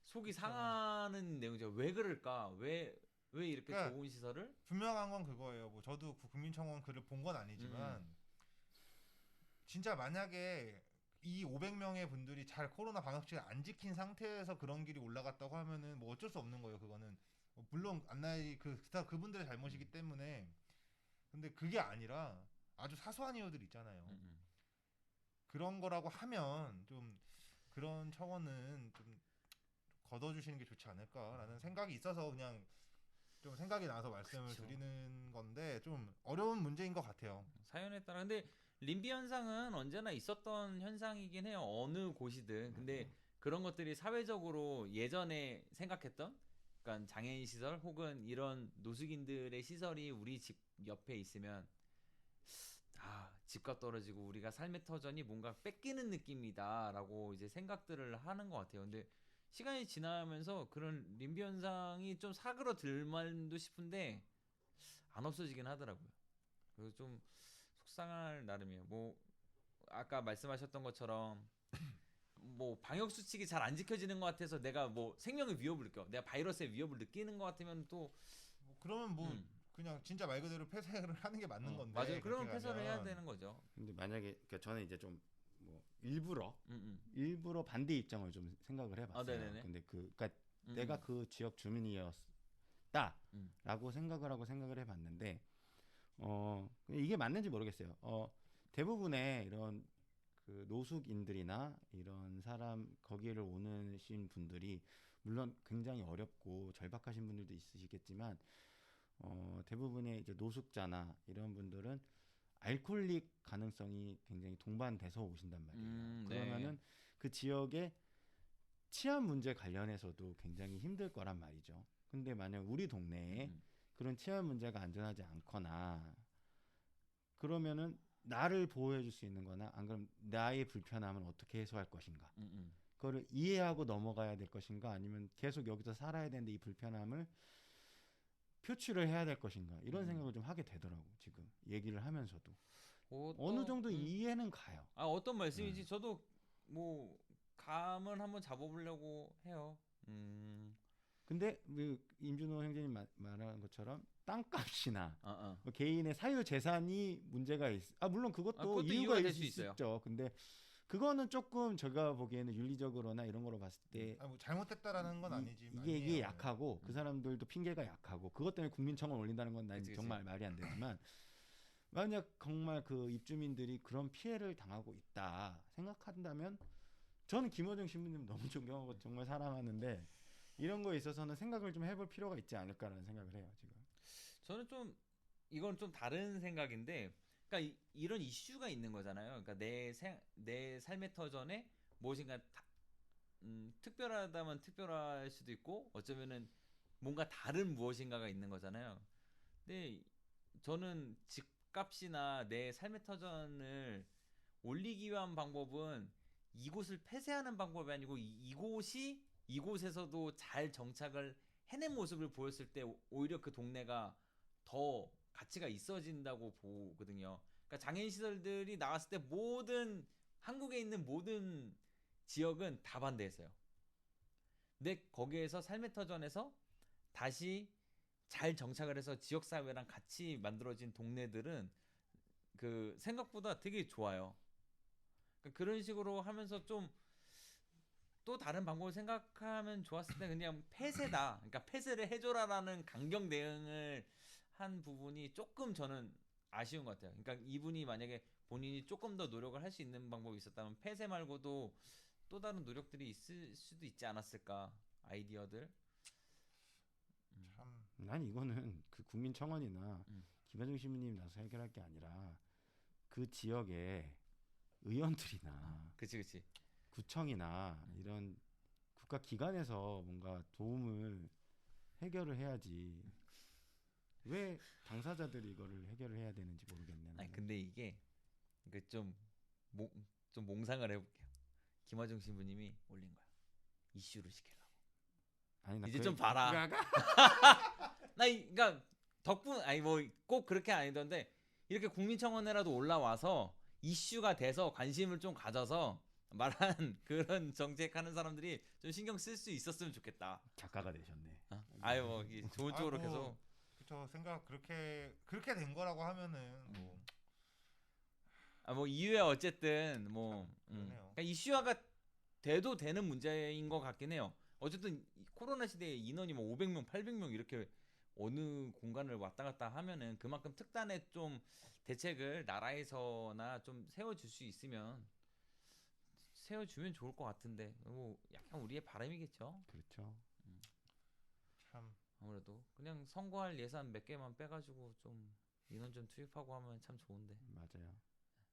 속이 상하는 내용이죠. 왜 그럴까? 왜 이렇게 그러니까 좋은 시설을? 분명한 건 그거예요. 뭐 저도 그 국민청원 글을 본 건 아니지만 진짜 만약에 이 500명의 분들이 잘 코로나 방역칙을 안 지킨 상태에서 그런 길이 올라갔다고 하면은 뭐 어쩔 수 없는 거예요. 그거는 물론 안나의 그분들의 잘못이기 때문에. 근데 그게 아니라 아주 사소한 이유들 있잖아요. 그런 거라고 하면 좀 그런 청원은 좀 걷어주시는 게 좋지 않을까라는 생각이 있어서 그냥 좀 생각이 나서 말씀을 그쵸. 드리는 건데 좀 어려운 문제인 것 같아요. 사연에 따라 근데 림비 현상은 언제나 있었던 현상이긴 해요. 어느 곳이든. 근데 그런 것들이 사회적으로 예전에 생각했던 그러니까 장애인 시설 혹은 이런 노숙인들의 시설이 우리 집 옆에 있으면 집값 떨어지고 우리가 삶의 터전이 뭔가 뺏기는 느낌이다라고 이제 생각들을 하는 것 같아요. 근데 시간이 지나면서 그런 림비 현상이 좀 사그러들 만도 싶은데 안 없어지긴 하더라고요. 그래서 좀 속상할 나름이에요. 뭐 아까 말씀하셨던 것처럼 뭐 방역 수칙이 잘 안 지켜지는 것 같아서 내가 뭐 생명의 위협을 느껴, 내가 바이러스의 위협을 느끼는 것 같으면 또 뭐 그러면 뭐 음, 그냥 진짜 말 그대로 폐쇄를 하는 게 맞는 건데 맞아요. 그렇게 그러면 폐설을 해야 가면. 되는 거죠. 근데 만약에 그러니까 저는 이제 좀 뭐 일부러 음. 일부러 반대 입장을 좀 생각을 아, 해봤어요. 네네네. 근데 그러니까 음, 내가 음. 그 지역 주민이었다라고 음. 생각을 하고 생각을 해봤는데 이게 맞는지 모르겠어요. 대부분의 이런 그 노숙인들이나 이런 사람 거기를 오는 분들이 물론 굉장히 어렵고 절박하신 분들도 있으시겠지만 대부분의 이제 노숙자나 이런 분들은 알코올릭 가능성이 굉장히 동반돼서 오신단 말이에요. 네. 그러면은 그 지역의 치안 문제 관련해서도 굉장히 힘들 거란 말이죠. 근데 만약 우리 동네에 그런 치안 문제가 안전하지 않거나 그러면은 나를 보호해 줄 수 있는 거나 안 그럼 나의 불편함을 어떻게 해소할 것인가. 그거를 이해하고 넘어가야 될 것인가 아니면 계속 여기서 살아야 되는데 이 불편함을 표출을 해야 될 것인가 이런 생각을 좀 하게 되더라고 지금 얘기를 하면서도 어느 정도 이해는 가요. 어떤 말씀인지 저도 뭐 감을 한번 잡아보려고 해요. 근데 그 임준호 형제님 말한 것처럼 땅값이나 어. 뭐 개인의 사유 재산이 문제가 물론 그것도 이유가 될 있을 수 수 있어요. 있죠. 근데 그거는 조금 제가 보기에는 윤리적으로나 이런 거로 봤을 때 뭐 잘못됐다라는 건 아니지만 이게 약하고 그 사람들도 핑계가 약하고 그것 때문에 국민청원 올린다는 건 난 정말 말이 안 되지만 만약 정말 그 입주민들이 그런 피해를 당하고 있다 생각한다면 저는 김어정 신부님 너무 존경하고 정말 사랑하는데 이런 거에 있어서는 생각을 좀 해볼 필요가 있지 않을까라는 생각을 해요 지금. 저는 좀 이건 좀 다른 생각인데, 그러니까 이런 이슈가 있는 거잖아요. 그러니까 내 삶의 터전에 무엇인가 특별하다면 특별할 수도 있고, 어쩌면은 뭔가 다른 무엇인가가 있는 거잖아요. 근데 저는 집값이나 내 삶의 터전을 올리기 위한 방법은 이곳을 폐쇄하는 방법이 아니고 이곳에서도 잘 정착을 해낸 모습을 보였을 때 오히려 그 동네가 더 가치가 있어진다고 보거든요. 그러니까 장애인 시설들이 나왔을 때 한국에 있는 모든 지역은 다 반대했어요. 근데 거기에서 삶의 터전에서 다시 잘 정착을 해서 지역 사회랑 같이 만들어진 동네들은 그 생각보다 되게 좋아요. 그러니까 그런 식으로 하면서 좀 또 다른 방법을 생각하면 좋았을 때 그냥 폐쇄다. 그러니까 폐쇄를 해줘라라는 강경 대응을 한 부분이 조금 저는 아쉬운 것 같아요. 그러니까 이분이 만약에 본인이 조금 더 노력을 할 수 있는 방법이 있었다면 폐쇄 말고도 또 다른 노력들이 있을 수도 있지 않았을까. 아이디어들. 참. 난 이거는 그 국민청원이나 음. 김현중 시민님 나서 해결할 게 아니라 그 지역의 의원들이나 그치. 구청이나 이런 국가 기관에서 뭔가 도움을 해결을 해야지 왜 당사자들이 이거를 해결을 해야 되는지 모르겠네. 아니 근데 이게 좀 몽상을 해볼게요. 김화중 신부님이 올린 거야. 이슈를 시키려고. 아니, 나 이제 그 좀 봐라. 그러니까 덕분 아니 뭐 꼭 그렇게 아니던데 이렇게 국민청원에라도 올라와서 이슈가 돼서 관심을 좀 가져서 말한 그런 정책하는 사람들이 좀 신경 쓸 수 있었으면 좋겠다. 작가가 되셨네. 아유 뭐 이게 좋은 쪽으로 아이고, 계속. 그쵸. 생각 그렇게 된 거라고 하면은 뭐 뭐 이후에 어쨌든 뭐 그러네요. 그러니까 이슈화가 돼도 되는 문제인 것 같긴 해요. 어쨌든 이 코로나 시대에 인원이 뭐 500명, 800명 이렇게 어느 공간을 왔다 갔다 하면은 그만큼 특단의 좀 대책을 나라에서나 좀 세워줄 수 있으면 세워주면 좋을 것 같은데 뭐 약간 우리의 바람이겠죠. 그렇죠. 참 아무래도 그냥 선거할 예산 몇 개만 빼가지고 좀 인원 좀 투입하고 하면 참 좋은데 맞아요.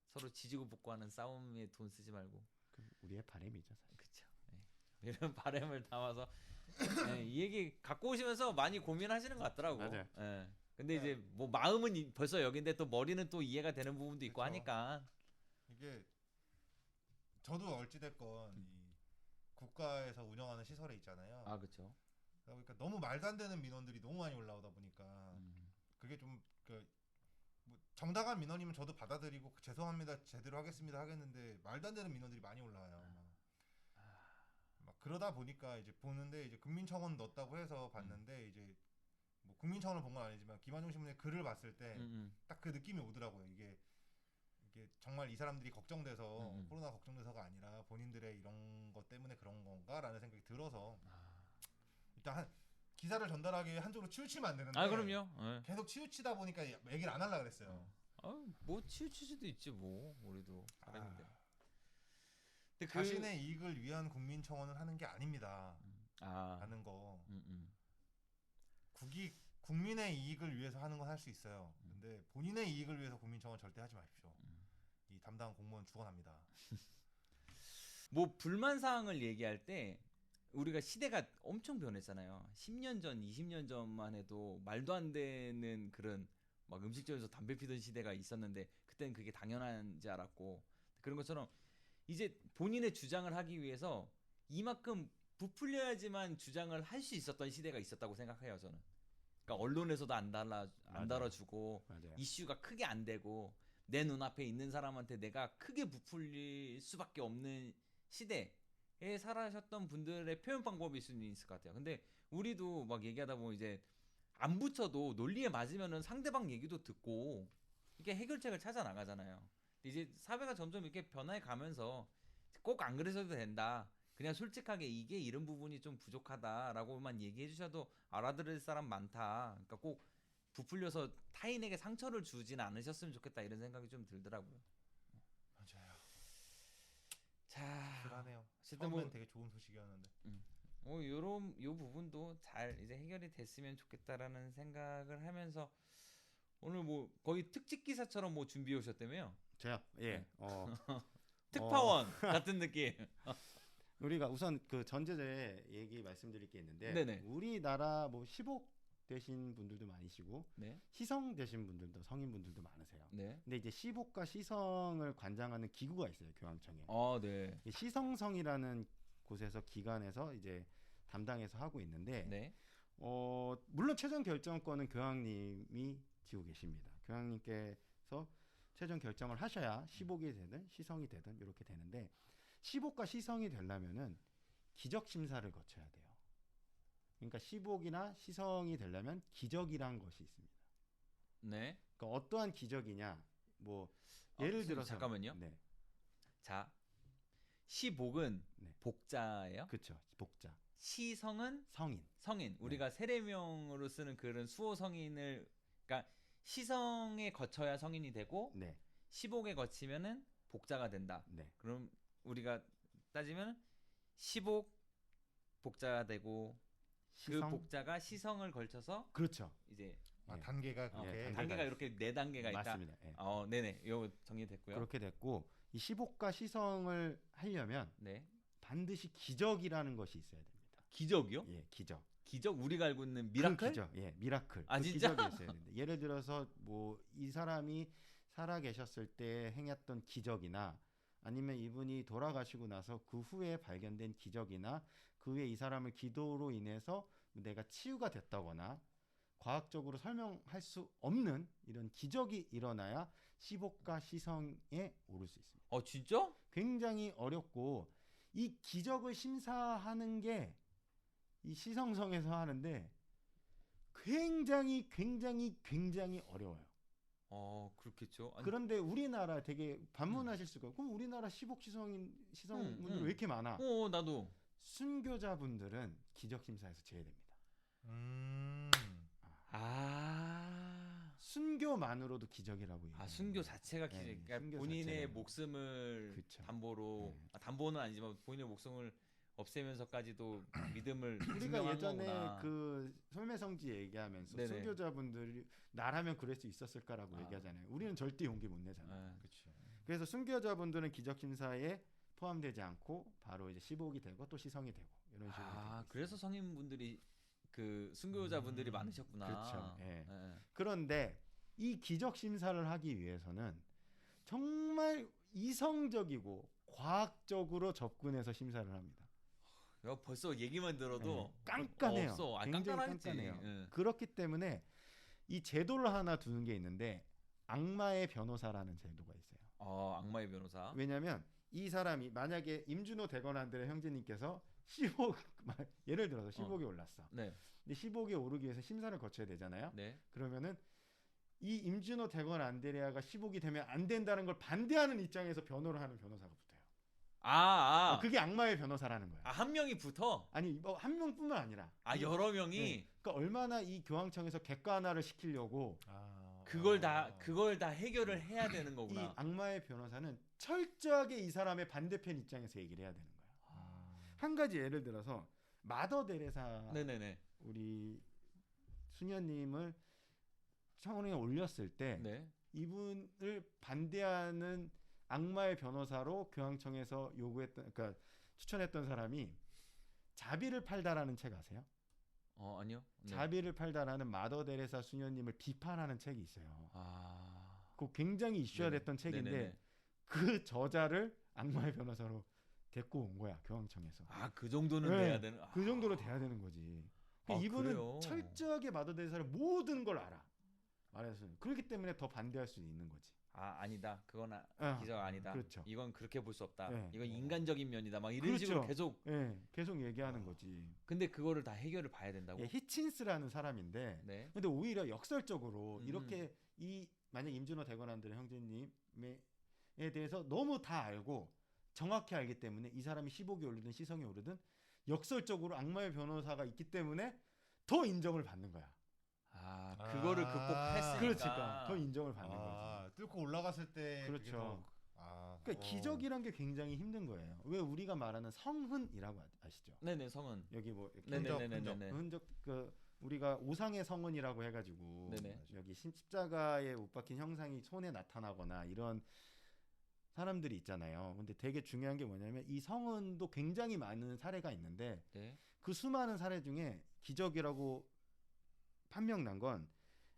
서로 지지고 볶고하는 싸움에 돈 쓰지 말고. 그 우리의 바람이죠, 사실. 그렇죠. 이런 바람을 담아서 이 얘기 갖고 오시면서 많이 고민하시는 것 같더라고. 맞아요. 근데 이제 뭐 마음은 벌써 여긴데 또 머리는 또 이해가 되는 부분도 있고 그쵸. 하니까. 이게 저도 어찌됐건 이 국가에서 운영하는 시설에 있잖아요. 아 그렇죠. 그러니까 너무 말도 안 되는 민원들이 너무 많이 올라오다 보니까 그게 좀그 뭐 정당한 민원이면 저도 받아들이고 죄송합니다 제대로 하겠습니다 하겠는데 말도 안 되는 민원들이 많이 올라와요. 막 그러다 보니까 이제 보는데 이제 국민청원 넣었다고 해서 봤는데 이제 뭐 국민청원을 본 건 아니지만 김한중 신문의 글을 봤을 때 딱 그 느낌이 오더라고요. 이게 정말 이 사람들이 걱정돼서 코로나 걱정돼서가 아니라 본인들의 이런 것 때문에 그런 건가라는 생각이 들어서 일단 기사를 전달하기 위해 한쪽으로 치우치면 안 되는데. 아 그럼요. 계속 치우치다 보니까 얘기를 안 하려고 그랬어요. 뭐 치우칠 수도 있지 뭐 우리도 사람인데. 근데 자신의 이익을 위한 국민청원을 하는 게 아닙니다. 아. 라는 거. 국민의 이익을 위해서 하는 건 할 수 있어요. 근데 본인의 이익을 위해서 국민청원 절대 하지 마십시오. 이 담당 공무원 죽어납니다. 뭐 불만 사항을 얘기할 때 우리가 시대가 엄청 변했잖아요. 10년 전, 20년 전만 해도 말도 안 되는 그런 막 음식점에서 담배 피던 시대가 있었는데 그때는 그게 당연한지 알았고 그런 것처럼 이제 본인의 주장을 하기 위해서 이만큼 부풀려야지만 주장을 할 수 있었던 시대가 있었다고 생각해요, 저는. 그러니까 언론에서도 안 다뤄주고 맞아요. 이슈가 크게 안 되고 내 눈앞에 있는 사람한테 내가 크게 부풀릴 수밖에 없는 시대에 살아셨던 분들의 표현 방법일 수는 있을 것 같아요. 근데 우리도 막 얘기하다 보면 이제 안 붙여도 논리에 맞으면은 상대방 얘기도 듣고 이렇게 해결책을 찾아 나가잖아요. 근데 이제 사회가 점점 이렇게 변해 가면서 꼭 안 그러셔도 된다. 그냥 솔직하게 이게 이런 부분이 좀 부족하다라고만 얘기해 주셔도 알아들을 사람 많다. 그러니까 꼭 부풀려서 타인에게 상처를 주진 않으셨으면 좋겠다 이런 생각이 좀 들더라고요. 맞아요. 자, 불안해요. 어쨌든 처음엔 되게 좋은 소식이었는데. 요 부분도 잘 이제 해결이 됐으면 좋겠다라는 생각을 하면서 오늘 뭐 거의 특집 기사처럼 뭐 준비해 오셨다며요? 저요. 예. 네. 특파원 같은 느낌. 우리가 우선 그 전제제 얘기 말씀드릴 게 있는데 네네. 우리나라 뭐 시복 되신 분들도 많으시고 네. 시성 되신 분들도 성인분들도 많으세요. 네. 근데 이제 시복과 시성을 관장하는 기구가 있어요, 교황청에. 네. 시성성이라는 곳에서 기관에서 이제 담당해서 하고 있는데 네. 물론 최종 결정권은 교황님이 지고 계십니다. 교황님께서 최종 결정을 하셔야 시복이 되든 시성이 되든 이렇게 되는데 시복과 시성이 되려면은 기적 심사를 거쳐야 돼요. 그러니까 시복이나 시성이 되려면 기적이란 것이 있습니다. 네. 그러니까 어떠한 기적이냐? 뭐 예를 들어서 잠깐만요. 네. 자, 시복은 네. 복자예요? 그렇죠. 복자. 시성은 성인. 성인. 우리가 세례명으로 쓰는 그런 수호 성인을 그러니까 시성에 거쳐야 성인이 되고 네. 시복에 거치면은 복자가 된다. 네. 그럼 우리가 따지면 시복 복자가 되고 시성? 그 복자가 시성을 걸쳐서 그렇죠. 이제 단계가 그렇게 단계가 이렇게 네 단계가 있다. 맞습니다. 예. 네네. 요 정리됐고요. 그렇게 됐고 이 시복과 시성을 하려면 네. 반드시 기적이라는 것이 있어야 됩니다. 기적이요? 예, 기적. 기적 우리가 알고 있는 미라클? 그 기적, 예, 미라클. 아, 그 진짜? 기적이 있어야 되는데 예를 들어서 뭐 이 사람이 살아 계셨을 때 행했던 기적이나 아니면 이분이 돌아가시고 나서 그 후에 발견된 기적이나 그 후에 이 사람을 기도로 인해서 내가 치유가 됐다거나 과학적으로 설명할 수 없는 이런 기적이 일어나야 시복과 시성에 오를 수 있습니다. 진짜? 굉장히 어렵고 이 기적을 심사하는 게 이 시성성에서 하는데 굉장히 어려워요. 그렇겠죠. 아니, 그런데 우리나라 되게 반문하실 수가 있고 그럼 우리나라 시복 시성분들 왜 이렇게 많아? 나도. 순교자분들은 기적 심사에서 제외됩니다. 순교만으로도 기적이라고 얘기해요. 순교 자체가 기적. 네, 그러니까 순교 본인의 자체는. 목숨을 그쵸. 담보로 네. 담보는 아니지만 본인의 목숨을 없애면서까지도 믿음을 우리가 증명한 예전에 거구나. 그 솔매성지 얘기하면서 네네. 순교자분들이 나라면 그럴 수 있었을까라고 얘기하잖아요. 우리는 절대 용기 못 내잖아요. 그렇죠. 그래서 순교자분들은 기적 심사에 포함되지 않고 바로 이제 시복이 되고 또 시성이 되고 이런 식으로 되고 그래서 있어요. 성인분들이 그 순교자분들이 많으셨구나. 그렇죠. 예. 예. 그런데 이 기적 심사를 하기 위해서는 정말 이성적이고 과학적으로 접근해서 심사를 합니다. 야, 벌써 얘기만 들어도 깐깐해요. 없어. 굉장히 깐깐하겠지. 깐깐해요. 예. 그렇기 때문에 이 제도를 하나 두는 게 있는데 악마의 변호사라는 제도가 있어요. 악마의 변호사. 왜냐하면 이 사람이 만약에 임준호 대건한들의 형제님께서 10억 예를 들어서 10억이 올랐어. 네. 근데 10억에 오르기 위해서 심사를 거쳐야 되잖아요. 네. 그러면은 이 임준호 대건 안드레아가 10억이 되면 안 된다는 걸 반대하는 입장에서 변호를 하는 변호사가 붙어요. 그게 악마의 변호사라는 거야. 한 명이 붙어? 아니 뭐 한 명뿐만 아니라 여러 명이. 네. 그러니까 얼마나 이 교황청에서 객관화를 시키려고 그걸 다 해결을 해야 되는 이 거구나. 악마의 변호사는 철저하게 이 사람의 반대편 입장에서 얘기를 해야 되는 거야. 한 가지 예를 들어서 마더 데레사 네네네. 우리 수녀님을 청원에 올렸을 때 네. 이분을 반대하는 악마의 변호사로 교황청에서 그러니까 추천했던 사람이 자비를 팔다라는 책 아세요? 아니요. 네. 자비를 팔다라는 마더 데레사 수녀님을 비판하는 책이 있어요. 그 굉장히 이슈화 됐던 책인데 네네네. 그 저자를 악마의 변호사로 데리고 온 거야 교황청에서. 그 정도는 네, 돼야 되는. 그 정도로 돼야 되는 거지. 이분은 그래요? 철저하게 마더 데레사를 모든 걸 알아. 말해서 그렇기 때문에 더 반대할 수 있는 거지. 아니다. 그건 기적 아니다. 그렇죠. 이건 그렇게 볼 수 없다. 네. 이건 인간적인 면이다. 막 이런 그렇죠. 식으로 계속. 계속 얘기하는 거지. 근데 그거를 다 해결을 봐야 된다고? 히친스라는 사람인데, 네. 근데 오히려 역설적으로 이렇게 만약 임준호 대건한들의 형제님에 대해서 너무 다 알고 정확히 알기 때문에 이 사람이 10억이 오르든 시성이 오르든 역설적으로 악마의 변호사가 있기 때문에 더 인정을 받는 거야. 그거를 극복했으니까. 그렇지까 더 인정을 받는 거지. 뚫고 올라갔을 때. 그렇죠. 그러니까 기적이란 게 굉장히 힘든 거예요. 왜 우리가 말하는 성흔이라고 아시죠? 네네, 성은. 여기 뭐 네네네네. 흔적 우리가 우상의 성은이라고 해가지고 네네. 여기 십자가에 못 박힌 형상이 손에 나타나거나 이런 사람들이 있잖아요. 근데 되게 중요한 게 뭐냐면 이 성은도 굉장히 많은 사례가 있는데 네. 그 수많은 사례 중에 기적이라고 판명난 건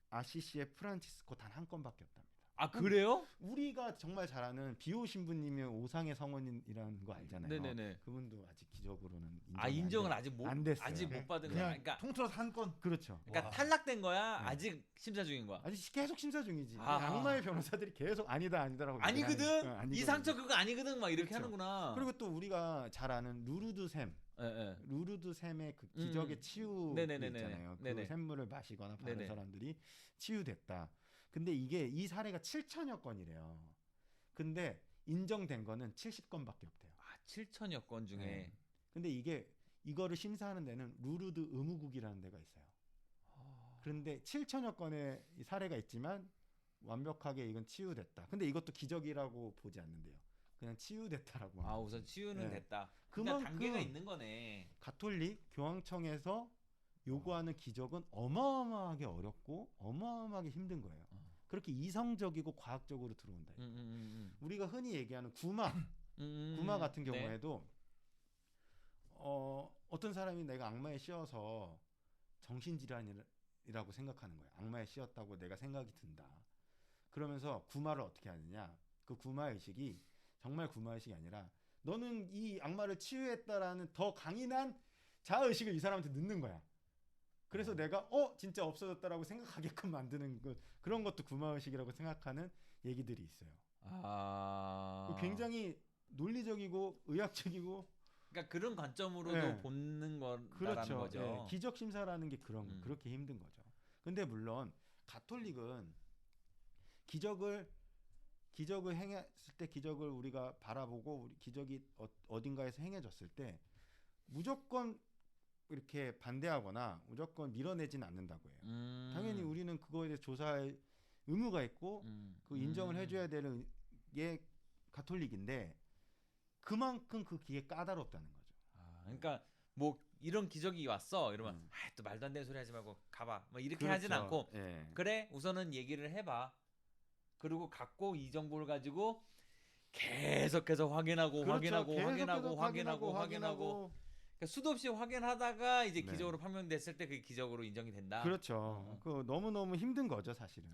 아시시의 프란치스코 단 한 건밖에 없답니다. 그래요? 우리가 정말 잘 아는 비오 신부님의 오상의 성원이라는 거 알잖아요. 네네네. 그분도 아직 기적으로는 인정을 아직 못 안 됐어요. 아직 못 받은 그냥 거야. 그러니까 통틀어서 한 건. 그렇죠. 그러니까 탈락된 거야. 아직 심사 중인 거야. 아직 계속 심사 중이지. 아하. 악마의 변호사들이 계속 아니다라고 아니거든. 아니거든. 이 상처 그거 아니거든. 막 이렇게 그렇죠. 하는구나. 그리고 또 우리가 잘 아는 루르드 샘. 예. 루르드 샘의 그 기적의 치유 네네네네. 있잖아요. 그 네네. 샘물을 마시거나 바른 네네. 사람들이 치유됐다. 근데 이 사례가 7천여 건이래요. 근데 인정된 거는 70건밖에 없대요. 7천여 건 중에. 네. 근데 이거를 심사하는 데는 루르드 의무국이라는 데가 있어요. 그런데 7천여 건의 사례가 있지만 완벽하게 이건 치유됐다. 근데 이것도 기적이라고 보지 않는데요. 그냥 치유됐다라고. 우선 치유는 네. 됐다. 그만큼 그러니까 단계가 있는 거네. 가톨릭 교황청에서 요구하는 기적은 어마어마하게 어렵고 어마어마하게 힘든 거예요. 그렇게 이성적이고 과학적으로 들어온다. 우리가 흔히 얘기하는 구마 같은 네. 경우에도 어떤 사람이 내가 악마에 씌어서 정신질환이라고 생각하는 거예요. 악마에 씌었다고 내가 생각이 든다. 그러면서 구마를 어떻게 하느냐. 그 구마 의식이 정말 구마의식이 아니라 너는 이 악마를 치유했다라는 더 강인한 자아의식을 이 사람한테 넣는 거야. 그래서 내가 진짜 없어졌다라고 생각하게끔 만드는 그런 것도 구마의식이라고 생각하는 얘기들이 있어요. 굉장히 논리적이고 의학적이고 그러니까 그런 관점으로도 네. 보는 거라는 그렇죠. 거죠. 네. 기적 심사라는 게 그렇게 힘든 거죠. 근데 물론 가톨릭은 기적을 행했을 때 기적을 우리가 바라보고 우리 기적이 어딘가에서 행해졌을 때 무조건 이렇게 반대하거나 무조건 밀어내지는 않는다고 해요. 당연히 우리는 그거에 대해 조사할 의무가 있고 그 인정을 해줘야 되는 게 가톨릭인데 그만큼 그 기에 까다롭다는 거죠. 그러니까 뭐 이런 기적이 왔어 이러면 또 말도 안 되는 소리 하지 말고 가봐 뭐 이렇게 그렇죠. 하진 않고 예. 그래 우선은 얘기를 해봐. 그리고 갖고 이 정보를 가지고 계속해서 확인하고 그렇죠. 확인하고 그러니까 수도 없이 확인하다가 이제 네. 기적으로 판명됐을 때 그게 기적으로 인정이 된다. 그렇죠. 그 너무너무 힘든 거죠, 사실은.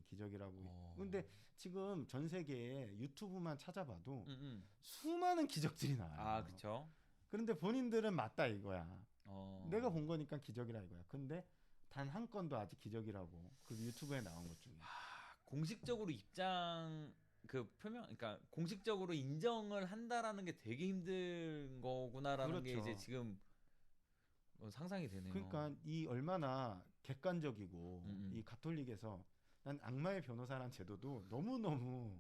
기적이라고. 근데 지금 전 세계에 유튜브만 찾아봐도 수많은 기적들이 나와요. 그렇죠. 그런데 본인들은 맞다 이거야. 내가 본 거니까 기적이라 이거야. 근데 단 한 건도 아직 기적이라고 그 유튜브에 나온 것 중에. 공식적으로 입장 그러니까 공식적으로 인정을 한다라는 게 되게 힘든 거구나라는 게 그렇죠. 이제 지금 상상이 되네요. 그러니까 이 얼마나 객관적이고 이 가톨릭에서 난 악마의 변호사라는 제도도 너무너무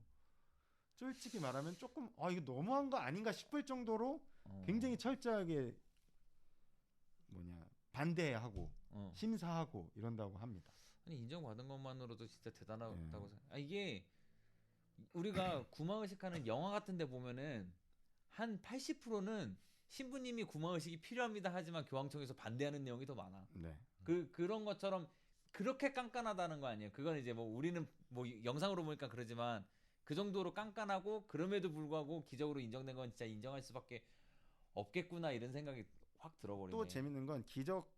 솔직히 말하면 조금 이거 너무한 거 아닌가 싶을 정도로 굉장히 철저하게 반대하고 심사하고 이런다고 합니다. 아니 인정받은 것만으로도 진짜 대단하다고 생각. 이게 우리가 구마의식하는 영화 같은 데 보면은 한 80%는 신부님이 구마의식이 필요합니다 하지만 교황청에서 반대하는 내용이 더 많아. 네. 그런 것처럼 그렇게 깐깐하다는 거 아니에요. 그건 이제 뭐 우리는 뭐 영상으로 보니까 그러지만 그 정도로 깐깐하고 그럼에도 불구하고 기적으로 인정된 건 진짜 인정할 수밖에 없겠구나 이런 생각이 확 들어버리네. 또 재밌는 건 기적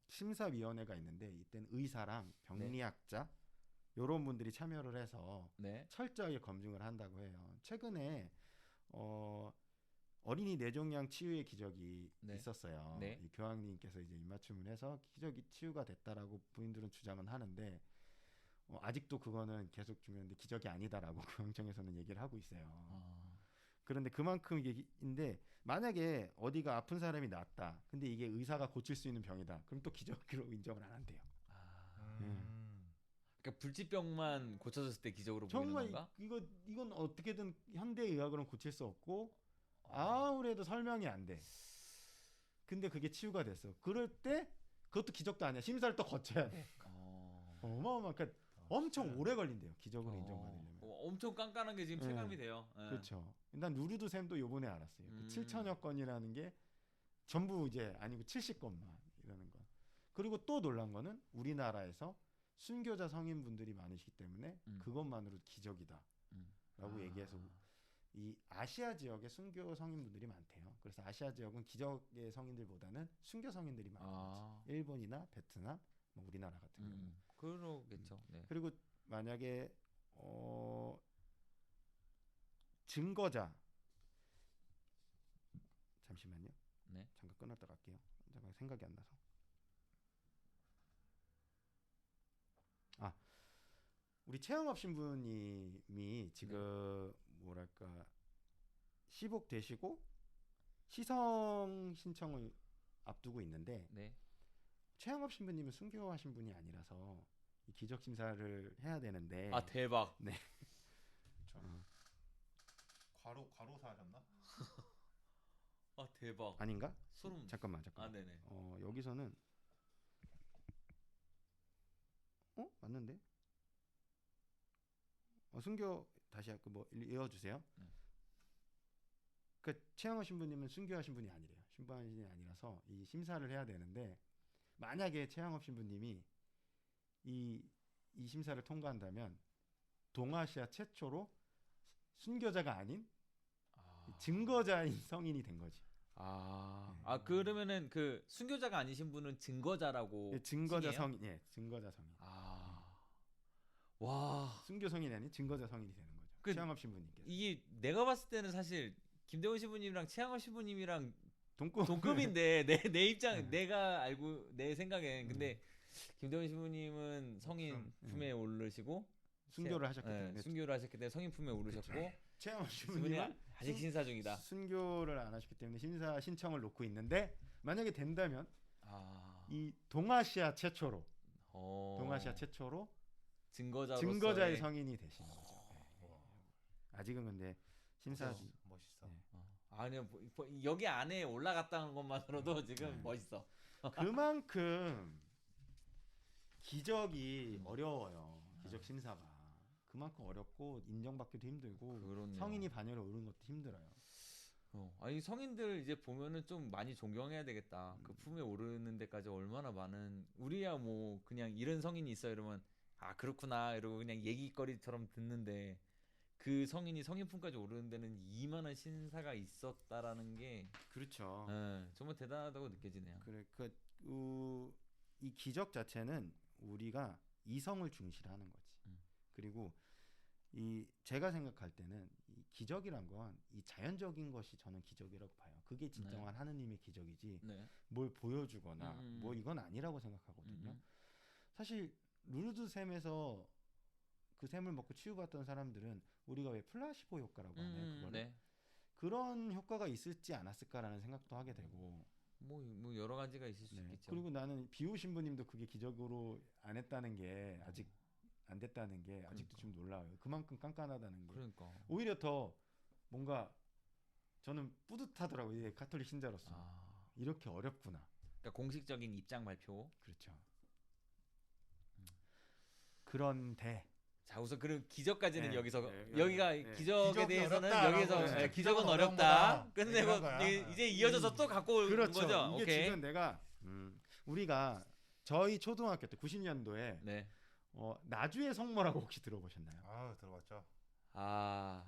심사위원회가 있는데 이때는 의사랑 병리학자 이런 분들이 참여를 해서 철저하게 검증을 한다고 해요. 최근에 어린이 뇌종양 치유의 기적이 있었어요. 이 교황님께서 이제 입맞춤을 해서 기적이 치유가 됐다라고 부인들은 주장은 하는데 아직도 그거는 계속 중요한데 기적이 아니다라고 교황청에서는 얘기를 하고 있어요. 그런데 그만큼 인데 만약에 어디가 아픈 사람이 낫다. 근데 이게 의사가 고칠 수 있는 병이다. 그럼 또 기적으로 인정을 안 한대요. 그러니까 불치병만 고쳐졌을 때 기적으로 보이는 정말 건가? 이건 어떻게든 현대 의학으로는 고칠 수 없고 아무래도 설명이 안 돼. 근데 그게 치유가 됐어. 그럴 때 그것도 기적도 아니야. 심사를 또 거쳐야 돼. 그러니까 엄청 오래 걸린대요. 기적으로 인정받으려면. 엄청 깐깐한 게 지금 체감이 돼요. 그렇죠. 난 누르드 샘도 요번에 알았어요. 7천여 건이라는 게 전부 이제 아니고 70건만 이라는 거. 그리고 또 놀란 거는 우리나라에서 순교자 성인분들이 많으시기 때문에 그것만으로도 기적이다라고 얘기해서 이 아시아 지역에 순교 성인분들이 많대요. 그래서 아시아 지역은 기적의 성인들보다는 순교 성인들이 많아요. 일본이나 베트남, 우리나라 같은 경우. 그러겠죠. 네. 그리고 만약에 증거자 잠시만요. 잠깐 끊었다 갈게요. 잠깐 생각이 안 나서. 우리 최영업 신부님이 지금 뭐랄까 시복 되시고 시성 신청을 앞두고 있는데 최영업 신부님은 순교하신 분이 아니라서 이 기적 심사를 해야 되는데 대박. 네. 과로사 하셨나? 대박. 아닌가? 소름. 잠깐만. 네네. 여기서는 맞는데? 순교 다시 이어주세요. 그 최영호 신부님은 순교하신 분이 아니래요. 신부하신 분이 아니라서 이 심사를 해야 되는데 만약에 최영호 신부님이 이 심사를 통과한다면 동아시아 최초로 순교자가 아닌 증거자인 성인이 된 거지. 그러면은 그 순교자가 아니신 분은 증거자라고. 증거자 성인. 증거자 성인. 와. 순교 성인이 아닌 증거자 성인이 되는 거죠. 그 최양업 신부님께서. 이게 내가 봤을 때는 사실 김대원 신부님이랑 최양업 신부님이랑 동급. 동급인데 내 입장 네. 내가 알고 내 생각엔 근데 김대원 신부님은 성인 품에 오르시고 순교를 하셨기 네, 때문에 순교를 하셨기 때문에 성인 품에 오르셨고 최양업 신부님은 신부님은 아직 신사 중이다. 순교를 안 하셨기 때문에 신사 신청을 놓고 있는데 만약에 된다면 아, 이 동아시아 최초로 어, 동아시아 최초로 증거자의 성인이 되신 거죠. 네. 아직은 근데 신사 멋있어. 네. 아니요 여기 안에 올라갔다는 것만으로도 지금 네. 멋있어. 그만큼 기적이 어려워요. 기적 신사가 그만큼 어렵고 인정받기도 힘들고 그렇네요. 성인이 반열에 오르는 것도 힘들어요. 아니 성인들 이제 보면은 좀 많이 존경해야 되겠다. 그 품에 오르는 데까지 얼마나 많은 우리야 뭐 그냥 이런 성인이 있어 이러면 아 그렇구나 이러고 그냥 얘기거리처럼 듣는데 그 성인이 성인품까지 오르는 데는 이만한 신사가 있었다라는 게 그렇죠. 정말 대단하다고 느껴지네요. 그래 이 기적 자체는 우리가 이성을 중시하는 거지. 그리고 이 제가 생각할 때는 이 기적이란 건 이 자연적인 것이 저는 기적이라고 봐요. 그게 진정한 네. 하느님의 기적이지. 네. 뭘 보여주거나 뭐 이건 아니라고 생각하거든요. 사실 루르드 샘에서 그 샘을 먹고 치유받던 사람들은 우리가 왜 플라시보 효과라고 하나요? 그거를 네. 그런 효과가 있을지 않았을까라는 생각도 하게 되고. 뭐 여러 가지가 있을 수 네. 있겠죠. 그리고 나는 비오 신부님도 그게 기적으로 안 했다는 게 아직 안 됐다는 게 아직도 그러니까. 좀 놀라워요. 그만큼 깐깐하다는 게. 그러니까. 오히려 더 뭔가 저는 뿌듯하더라고요. 이제 가톨릭 신자로서. 이렇게 어렵구나. 그러니까 공식적인 입장 발표. 그렇죠. 그런데 자 우선 그럼 기적까지는 네, 여기서 네, 여기가 네. 기적에 기적이 대해서는 어렵다라고 여기서 네. 기적은 기적은 어렵다. 어려운 거다. 끝내고 이런 거야. 이제 이어져서 또 갖고 올 그렇죠. 거죠. 이게 오케이. 지금 내가 우리가 저희 초등학교 때 90년도에 네. 나주의 성모라고 혹시 들어보셨나요? 아 들어봤죠. 아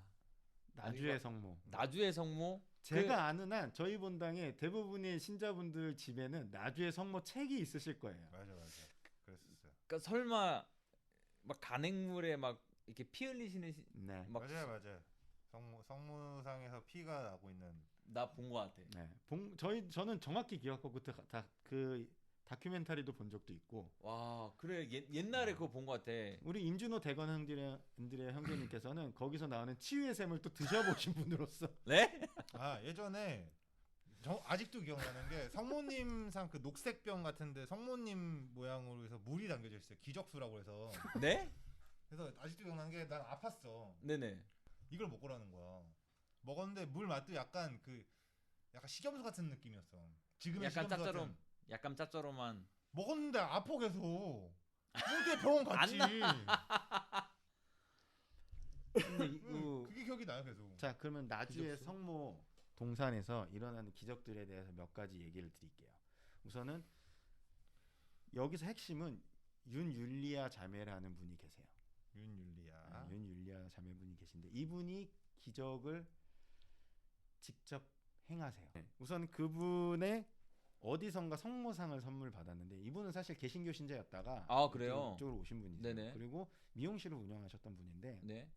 나주의 성모. 나주의 성모. 제가 아는 한 저희 본당에 대부분의 신자분들 집에는 나주의 성모 책이 있으실 거예요. 맞아. 그랬었어요. 그러니까 설마 막 간행물에 막 이렇게 피 흘리시는 네. 막 맞아요. 성무상에서 피가 나고 있는. 나 본 거 같아. 네. 저는 정확히 기억하고 그 다큐멘터리도 본 적도 있고. 와 그래 옛날에 그거 본 거 같아. 우리 임준호 대건 형들의 형제님께서는 거기서 나오는 치유의 샘을 또 드셔보신 분으로서. 네? 아 예전에 저 아직도 기억나는 게 성모님상 그 녹색병 같은데 성모님 모양으로 해서 물이 담겨져 있어요. 기적수라고 해서. 네? 그래서 아직도 기억나는 게 난 아팠어. 네네. 이걸 먹으라는 거야. 먹었는데 물 맛도 약간 식염수 같은 느낌이었어. 지금의 약간 식염수 짭조름. 같은. 약간 짭조름한. 먹었는데 아파 계속. 어떻게 병원 갔지? 근데 그게 기억이 나요 계속. 자 그러면 나주의 기적수? 성모 동산에서 일어나는 기적들에 대해서 몇 가지 얘기를 드릴게요. 우선은 여기서 핵심은 윤율리아 자매라는 분이 계세요. 윤율리아. 윤율리아 자매분이 계신데 이분이 기적을 직접 행하세요. 우선 그분의 어디선가 성모상을 선물 받았는데 이분은 사실 개신교 신자였다가 아, 그래요? 이쪽으로 오신 분이세요. 네네. 그리고 미용실을 운영하셨던 분인데 네.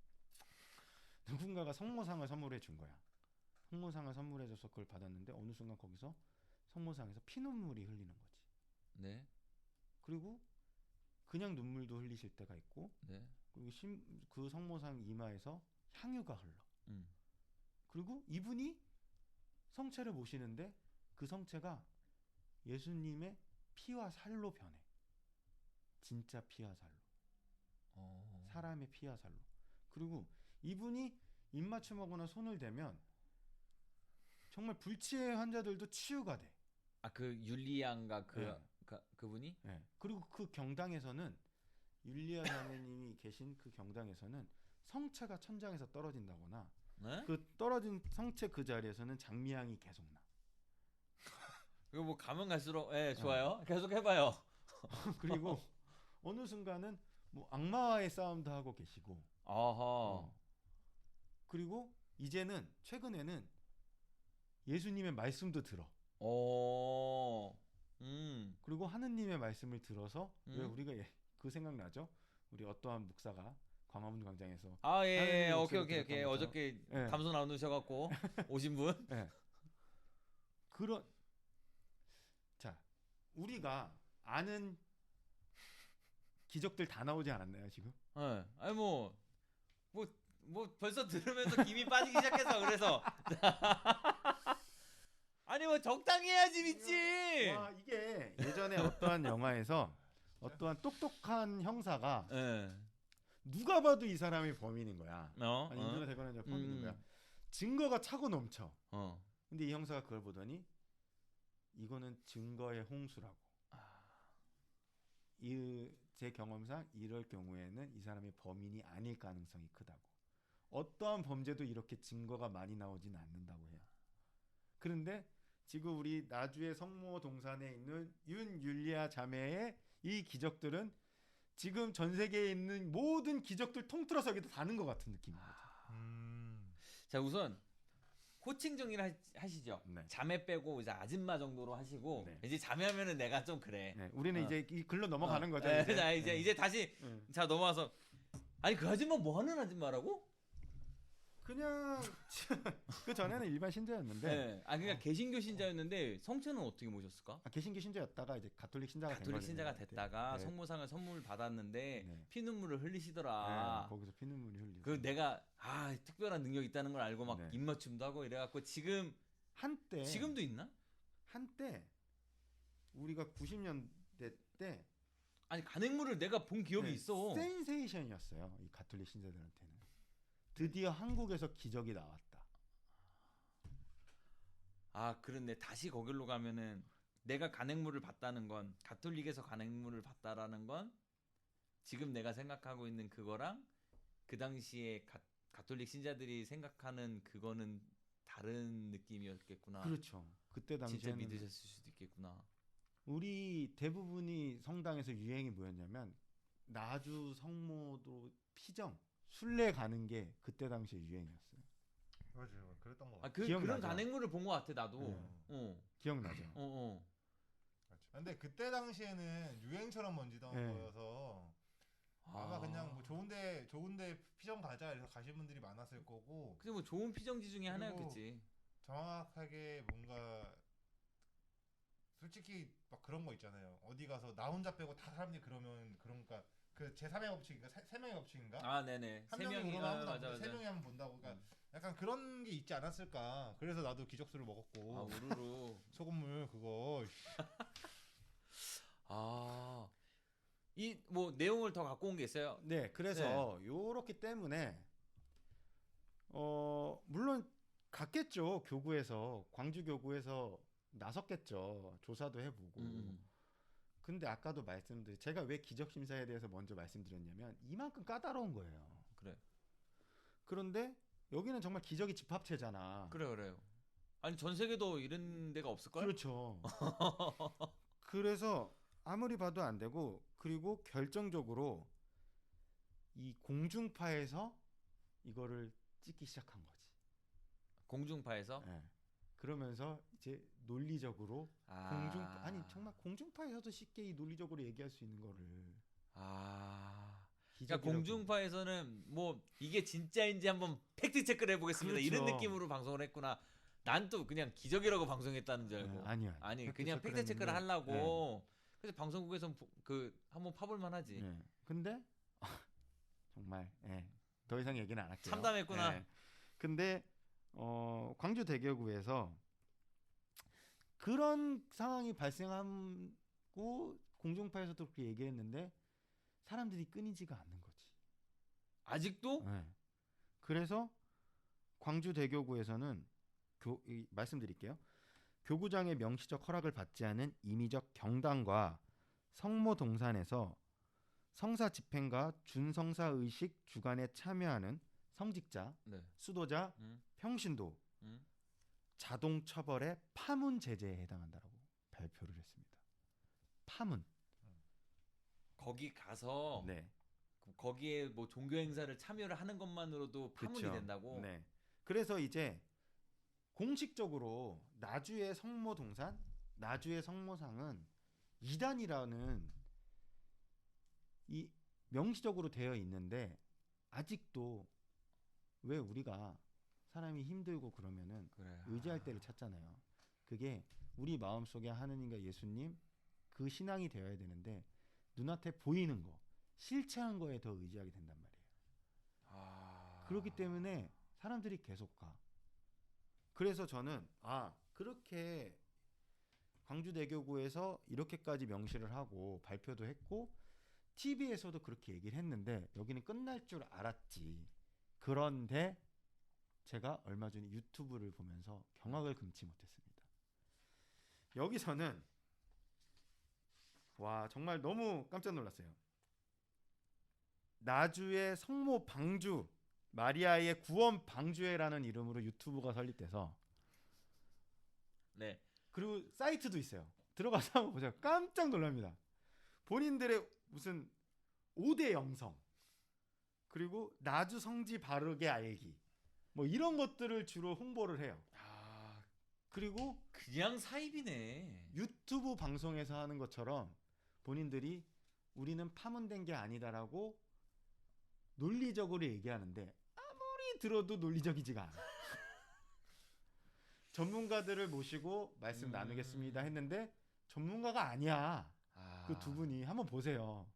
누군가가 성모상을 선물해 준 거야. 성모상을 선물해 줘서 그걸 받았는데 어느 순간 거기서 성모상에서 피눈물이 흘리는 거지. 네. 그리고 그냥 눈물도 흘리실 때가 있고 네. 그리고 그 성모상 이마에서 향유가 흘러. 음. 그리고 이분이 성체를 모시는데 그 성체가 예수님의 피와 살로 변해. 진짜 피와 살로. 사람의 피와 살로. 그리고 이분이 입맞춤하거나 손을 대면 정말 불치의 환자들도 치유가 돼. 아 그 율리안가 네. 그분이? 네. 그리고 그 경당에서는 율리아 자매님이 계신 그 경당에서는 성체가 천장에서 떨어진다거나 네? 그 떨어진 성체 그 자리에서는 장미향이 계속 나. 이거 뭐 가면 갈수록 좋아요. 계속 해봐요. 그리고 어느 순간은 뭐 악마와의 싸움도 하고 계시고. 아하. 그리고 이제는 최근에는 예수님의 말씀도 들어. 그리고 하느님의 말씀을 들어서 왜 우리가 그 생각나죠? 우리 어떠한 목사가 광화문 광장에서 아, 예, 하느님 예. 오케이, 목소리 오케이, 오케이. 들었던 것처럼. 어저께 예. 감소 나누셔갖고 오신 분. 예. 그런 자 우리가 아는 기적들 다 나오지 않았나요 지금? 예. 아니 뭐 벌써 들으면서 김이 빠지기 시작해서 그래서 아니 뭐 적당히 해야지 믿지. 와 이게 예전에 어떠한 영화에서 어떠한 똑똑한 형사가 예. 누가 봐도 이 사람이 범인인 거야. 아니 어. 임준호 대관원장 범인인 음. 거야. 증거가 차고 넘쳐. 어. 근데 이 형사가 그걸 보더니 이거는 증거의 홍수라고. 제 경험상 이럴 경우에는 이 사람이 범인이 아닐 가능성이 크다고. 어떠한 범죄도 이렇게 증거가 많이 나오진 않는다고 해요. 그런데 지금 우리 나주의 성모 동산에 있는 윤율리아 자매의 이 기적들은 지금 전 세계에 있는 모든 기적들 통틀어서 여기다 다는 것 같은 느낌인 거죠. 자 우선 호칭 정리를 하시죠. 네. 자매 빼고 이제 아줌마 정도로 하시고 네. 이제 자매하면은 내가 좀 그래. 네, 우리는 어. 이제 이 글로 넘어가는 거죠. 네, 이제. 자, 이제 다시 네. 자 넘어와서 아니 그 아줌마 뭐 하는 아줌마라고? 그냥 그 전에는 일반 신자였는데 네. 아 그러니까 개신교 신자였는데 성체는 어떻게 모셨을까? 개신교 신자였다가 이제 가톨릭 신자가 된 가톨릭 거죠. 신자가 됐다가 네. 성모상을 선물 받았는데 네. 피눈물을 흘리시더라. 네, 거기서 피눈물이 흘리고. 그 내가 특별한 능력 이 있다는 걸 알고 막 네. 입맞춤도 하고 이래갖고 지금 한때 지금도 있나? 한때 우리가 90년대 때 아니 간행물을 내가 본 기억이 네, 있어. 센세이션이었어요. 이 가톨릭 신자들한테는. 드디어 한국에서 기적이 나왔다. 아 그런데 다시 거길로 가면은 내가 간행물을 봤다는 건 가톨릭에서 간행물을 봤다라는 건 지금 내가 생각하고 있는 그거랑 그 당시에 가톨릭 신자들이 생각하는 그거는 다른 느낌이었겠구나. 그렇죠. 그때 진짜 당시에는 믿으셨을 수도 있겠구나. 우리 대부분이 성당에서 유행이 뭐였냐면 나주 성모도 피정 순례 가는 게 그때 당시에 유행이었어요. 맞아요. 그랬던 거 같아요. 그런 기억나죠? 간행물을 본 것 같아 나도. 네. 기억나죠? 어. 맞죠. 근데 그때 당시에는 유행처럼 번지던 네. 거여서 아마 그냥 뭐 좋은데 피정 가자 이래서 가신 분들이 많았을 거고 근데 뭐 좋은 피정지 중에 그리고 하나였겠지. 정확하게 뭔가 솔직히 막 그런 거 있잖아요. 어디 가서 나 혼자 빼고 다 사람들이 그러면 그러니까 그 제3의 법칙인가 세 명의 법칙인가? 아 네네. 한 세 명이 명이 그러면 아무도 안 맞아 본다. 세 맞아. 명이 하면 본다고. 그러니까 약간 그런 게 있지 않았을까. 그래서 나도 기적수를 아 먹었고 우르르. 소금물 그거 아. 이 뭐 내용을 더 갖고 온 게 있어요? 네, 그래서 요렇기 때문에 물론 갔겠죠. 교구에서 광주 교구에서 나섰겠죠. 조사도 해보고. 근데 아까도 말씀드린 제가 왜 기적 심사에 대해서 먼저 말씀드렸냐면 이만큼 까다로운 거예요. 그래. 그런데 여기는 정말 기적의 집합체잖아. 그래요. 아니 전 세계도 이런 데가 없을 걸? 그렇죠. 그래서 아무리 봐도 안 되고 그리고 결정적으로 이 공중파에서 이거를 찍기 시작한 거지. 공중파에서? 네. 그러면서 이제 논리적으로 아니 정말 공중파에서도 쉽게 이 논리적으로 얘기할 수 있는 거를 그러니까 공중파에서는 뭐 이게 진짜인지 한번 팩트 체크를 해보겠습니다. 그렇죠. 이런 느낌으로 방송을 했구나. 난 또 그냥 기적이라고 방송했다는 줄 알고. 아니요. 아니 그냥 팩트 체크를 하려고. 그래서 방송국에서 그 한번 파볼 만하지. 근데 정말 더 이상 얘기는 안 할게요. 참담했구나. 근데 광주 대교구에서 그런 상황이 발생하고 공중파에서도 그렇게 얘기했는데 사람들이 끊이지가 않는 거지. 아직도? 그래서 광주 대교구에서는 말씀드릴게요. 교구장의 명시적 허락을 받지 않은 임의적 경당과 성모 동산에서 성사 집행과 준성사 의식 주관에 참여하는 성직자, 수도자, 평신도 자동 처벌의 파문 제재에 해당한다라고 발표를 했습니다. 파문. 거기 가서 거기에 뭐 종교 행사를 참여를 하는 것만으로도 파문이 된다고. 네. 그래서 이제 공식적으로 나주의 성모 동산, 나주의 성모상은 이단이라는 이 명시적으로 되어 있는데 아직도 왜 우리가 사람이 힘들고 그러면은 그래. 의지할 때를 찾잖아요. 그게 우리 마음속에 하느님과 예수님 그 신앙이 되어야 되는데 눈앞에 보이는 거, 실체한 거에 더 의지하게 된단 말이에요. 그렇기 때문에 사람들이 계속 가. 그래서 저는 그렇게 광주대교구에서 이렇게까지 명시를 하고 발표도 했고 TV에서도 그렇게 얘기를 했는데 여기는 끝날 줄 알았지. 그런데 제가 얼마 전에 유튜브를 보면서 경악을 금치 못했습니다. 여기서는 와 정말 너무 깜짝 놀랐어요. 나주의 성모 방주 마리아의 구원 방주회라는 이름으로 유튜브가 설립돼서 네. 그리고 사이트도 있어요. 들어가서 한번 보세요. 깜짝 놀랍니다. 본인들의 무슨 5대 영성 그리고 나주 성지 바르게 알기 뭐 이런 것들을 주로 홍보를 해요. 그리고 그냥 사입이네. 유튜브 방송에서 하는 것처럼 본인들이 우리는 파문된 게 아니다라고 논리적으로 얘기하는데 아무리 들어도 논리적이지가 않아. 전문가들을 모시고 말씀 나누겠습니다 했는데 전문가가 아니야. 그 두 분이 한번 보세요.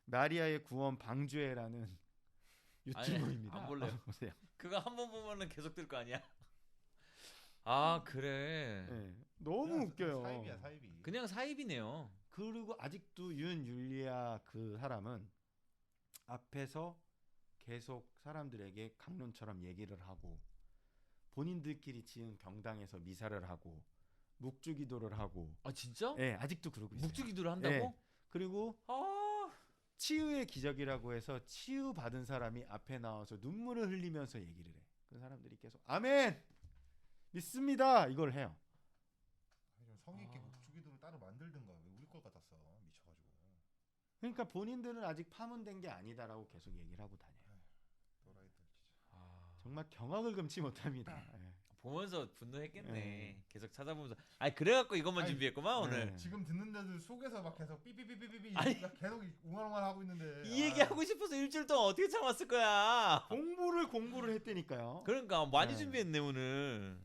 마리아의 구원 방주회라는 유튜브입니다. 안 볼래요. 보세요. 그거 한 번 보면은 계속 들 거 아니야? 그래. 네, 너무 그냥 웃겨요. 사입이야 사입이. 그냥 사입이네요. 그리고 아직도 윤율리아 그 사람은 앞에서 계속 사람들에게 강론처럼 얘기를 하고 본인들끼리 지은 병당에서 미사를 하고 묵주기도를 하고 진짜? 네, 아직도 그러고 있어요. 묵주기도를 한다고? 네. 그리고 아, 치유의 기적이라고 해서 치유 받은 사람이 앞에 나와서 눈물을 흘리면서 얘기를 해. 그 사람들이 계속 아멘 믿습니다 이걸 해요. 좀 성의 있게 묵주기도를 따로 만들든가 왜 우리 걸 갖다 써 미쳐가지고. 그러니까 본인들은 아직 파문된 게 아니다라고 계속 얘기를 하고 다녀요. 또라이들 진짜. 정말 경악을 금치 못합니다. 예. 보면서 분노했겠네. 네. 계속 찾아보면서. 그래갖고 이것만 아니, 준비했구만 오늘. 네. 지금 듣는 데들 속에서 막 계속 삐삐삐삐삐 아니. 계속 웅얼웅얼 하고 있는데. 이 얘기 하고 싶어서 일주일 동안 어떻게 참았을 거야? 공부를 했다니까요. 그러니까 많이 네. 준비했네 오늘.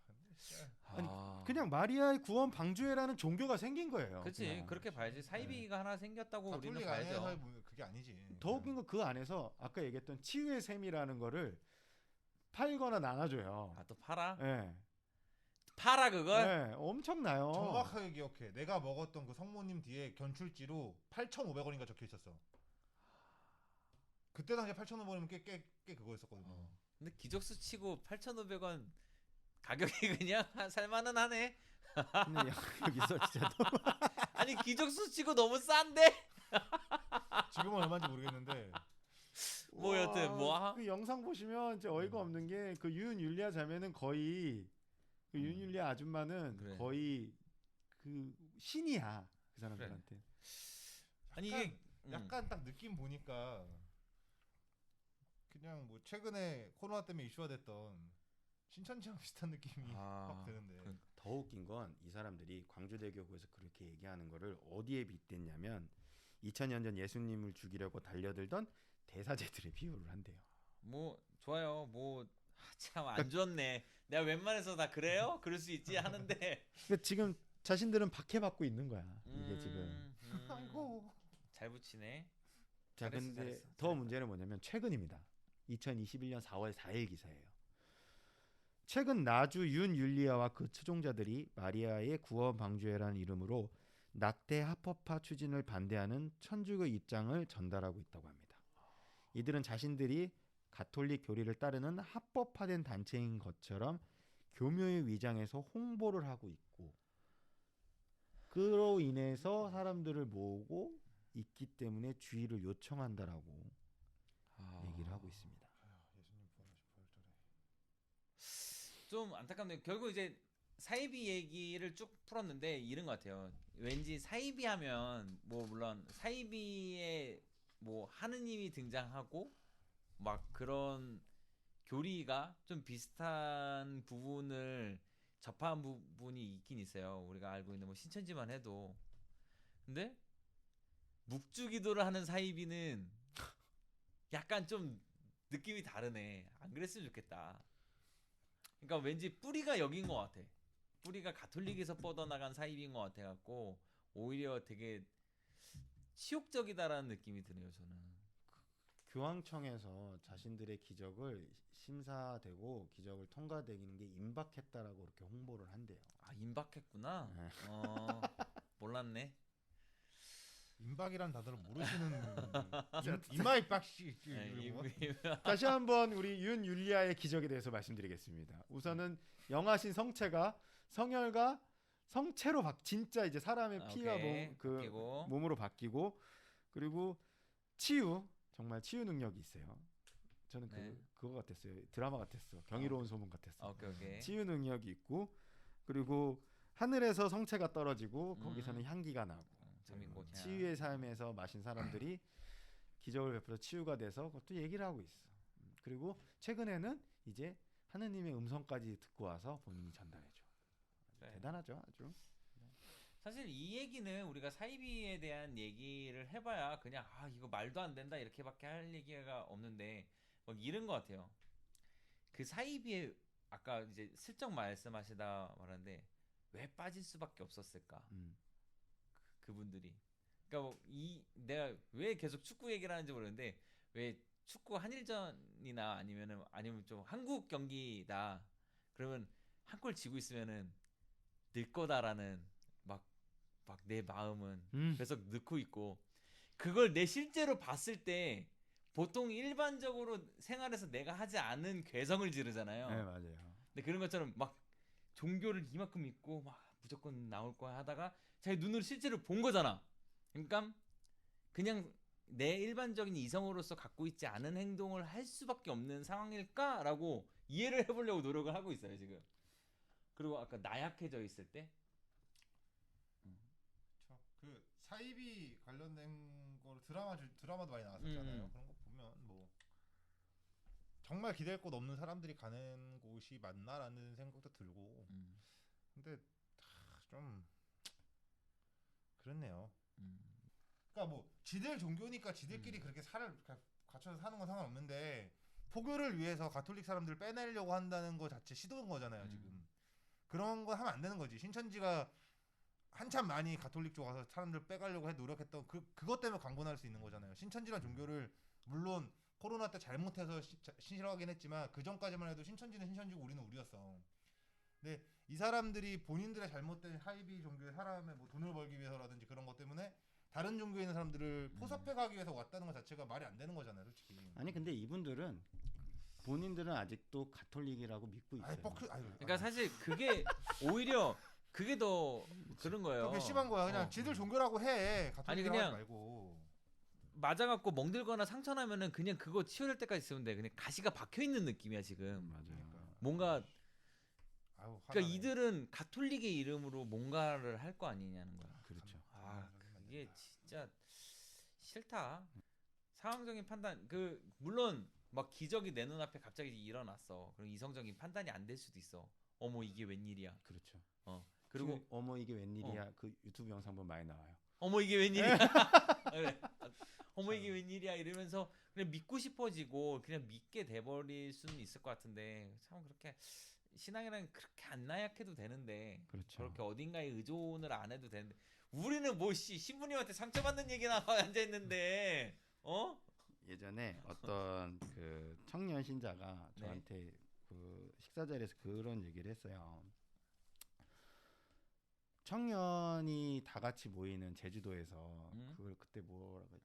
근데 진짜 아니, 그냥 마리아의 구원 방주회라는 종교가 생긴 거예요. 그렇지. 그냥. 그렇게 봐야지. 사이비가 하나 생겼다고 우리는 가톨릭 봐야죠. 안에서 그게 아니지. 더 웃긴 건 그 안에서 아까 얘기했던 치유의 셈이라는 거를 팔거나 나눠줘요. 또 팔아? 예. 팔아 그걸? 네, 엄청나요. 정확하게 기억해. 내가 먹었던 그 성모님 뒤에 견출지로 8,500원인가 적혀 있었어. 그때 당시에 8,500원이면 꽤 그거였었거든요. 근데 기적수 치고 8,500원 가격이 그냥 살만은 하네. 근데 여기서 진짜 아니 기적수 치고 너무 싼데? 지금은 얼마인지 모르겠는데. 뭐 여튼 그 영상 보시면 진짜 어이가 없는 게 그 윤율리아 자매는 거의 그 윤율리아 아줌마는 그래. 거의 그 신이야 그 사람들한테. 아니 약간, 이게 약간 딱 느낌 보니까 그냥 뭐 최근에 코로나 때문에 이슈화 됐던 신천지랑 비슷한 느낌이 확 드는데. 더 웃긴 건 이 사람들이 광주대교구에서 그렇게 얘기하는 거를 어디에 빗댔냐면 2000년 전 예수님을 죽이려고 달려들던 대사제들의 비유를 한대요. 뭐 좋아요. 뭐 참 안 좋네. 내가 웬만해서 다 그래요? 그럴 수 있지 하는데 그러니까 지금 자신들은 박해받고 있는 거야. 이게 지금. 아이고. 잘 붙이네. 자, 잘했어, 근데 잘했어, 더 잘했다. 문제는 뭐냐면 최근입니다. 2021년 4월 4일 기사예요. 최근 나주 윤율리아와 그 추종자들이 마리아의 구원 방주회라는 이름으로 낙태 합법화 추진을 반대하는 천주교 입장을 전달하고 있다고 합니다. 이들은 자신들이 가톨릭 교리를 따르는 합법화된 단체인 것처럼 교묘의 위장해서 홍보를 하고 있고 그로 인해서 사람들을 모으고 있기 때문에 주의를 요청한다라고 얘기를 하고 있습니다. 예수님 부활하시 부활절에. 좀 안타깝네요. 결국 이제 사이비 얘기를 쭉 풀었는데 이런 것 같아요. 왠지 사이비 하면 뭐 물론 사이비에 뭐 하느님이 등장하고 막 그런 교리가 좀 비슷한 부분을 접한 부분이 있긴 있어요. 우리가 알고 있는 뭐 신천지만 해도. 근데 묵주기도를 하는 사이비는 약간 좀 느낌이 다르네. 안 그랬으면 좋겠다. 그러니까 왠지 뿌리가 여긴 것 같아. 뿌리가 가톨릭에서 뻗어나간 사입인 것 같아갖고 오히려 되게 치욕적이다라는 느낌이 드네요. 저는. 교황청에서 자신들의 기적을 심사되고 기적을 통과되는 게 임박했다라고 그렇게 홍보를 한대요. 아 임박했구나. 네. 몰랐네. 임박이란 단어를 모르시는 이마이박씨 네, 다시 한번 우리 윤율리아의 기적에 대해서 말씀드리겠습니다. 우선은 영하신 성체가 성혈과 성체로 진짜 이제 사람의 피와 몸으로 바뀌고 그리고 치유 정말 치유 능력이 있어요. 저는 그거 같았어요. 드라마 같았어. 경이로운 소문 같았어. 오케이. 치유 능력이 있고 그리고 하늘에서 성체가 떨어지고 거기서는 향기가 나고 치유의 삶에서 마신 사람들이 기적을 베풀어 치유가 돼서 그것도 얘기를 하고 있어. 그리고 최근에는 이제 하느님의 음성까지 듣고 와서 본인이 전달해줘. 그래. 대단하죠, 아주. 사실 이 얘기는 우리가 사이비에 대한 얘기를 해봐야 그냥 이거 말도 안 된다 이렇게밖에 할 얘기가 없는데 뭐 이런 것 같아요. 그 사이비에 아까 이제 슬쩍 말씀하시다 말하는데 왜 빠질 수밖에 없었을까? 그분들이. 그러니까 내가 왜 계속 축구 얘기를 하는지 모르는데 왜 축구 한일전이나 아니면 좀 한국 경기다 그러면 한 골 지고 있으면은 늘 거다라는 막 내 마음은 계속 넣고 있고 그걸 내 실제로 봤을 때 보통 일반적으로 생활에서 내가 하지 않은 괴성을 지르잖아요. 네, 맞아요. 근데 그런 것처럼 막 종교를 이만큼 믿고 막 무조건 나올 거야 하다가 자기 눈으로 실제로 본 거잖아. 그러니까 그냥 내 일반적인 이성으로서 갖고 있지 않은 행동을 할 수밖에 없는 상황일까라고 이해를 해보려고 노력을 하고 있어요 지금. 그리고 아까 나약해져 있을 때 그 사이비 관련된 거로 드라마도 많이 나왔었잖아요. 그런 거 보면 뭐 정말 기댈 곳 없는 사람들이 가는 곳이 맞나라는 생각도 들고 근데 좀 그렇네요. 그러니까 뭐 지들 종교니까 지들끼리 그렇게 갖춰서 사는 건 상관없는데 포교를 위해서 가톨릭 사람들을 빼내려고 한다는 거 자체 시도인 거잖아요. 지금 그런 거 하면 안 되는 거지. 신천지가 한참 많이 가톨릭 쪽 와서 사람들 빼가려고 노력했던 그것 때문에 광분할 수 있는 거잖아요. 신천지란 종교를 물론 코로나 때 잘못해서 싫어하긴 했지만 그 전까지만 해도 신천지는 신천지고 우리는 우리였어. 근데 이 사람들이 본인들의 잘못된 하이비 종교의 사람의 뭐 돈을 벌기 위해서라든지 그런 것 때문에 다른 종교에 있는 사람들을 포섭해 가기 위해서 왔다는 것 자체가 말이 안 되는 거잖아요, 솔직히. 아니 근데 이분들은 본인들은 아직도 가톨릭이라고 믿고 있어요. 그러니까 사실 그게 오히려 그게 더 그런 거예요. 그게 심한 거야. 그냥 지들 종교라고 해. 가톨릭이라고 하지 말고. 맞아갖고 멍들거나 상처나면은 그냥 그거 치료될 때까지 있으면 돼. 그냥 가시가 박혀 있는 느낌이야 지금. 맞아요. 뭔가 그러니까 이들은 가톨릭의 이름으로 뭔가를 할 거 아니냐는 거야. 그렇죠. 그게 진짜 싫다. 상황적인 판단 물론 막 기적이 내 눈앞에 갑자기 일어났어. 그럼 이성적인 판단이 안 될 수도 있어. 어머 이게 웬일이야. 그렇죠. 그리고 어머 이게 웬일이야. 그 유튜브 영상 보면 많이 나와요. 어머 이게 웬일이야. 그래. 어머 이게 웬일이야 이러면서 그냥 믿고 싶어지고 그냥 믿게 돼버릴 수는 있을 것 같은데 참 그렇게 신앙이란 그렇게 안 나약해도 되는데 그렇죠. 그렇게 어딘가에 의존을 안 해도 되는데 우리는 뭐 신부님한테 상처받는 얘기나 앉아 있는데 예전에 어떤 그 청년 신자가 저한테 그 식사 자리에서 그런 얘기를 했어요. 청년이 다 같이 모이는 제주도에서 그걸 그때 뭐라고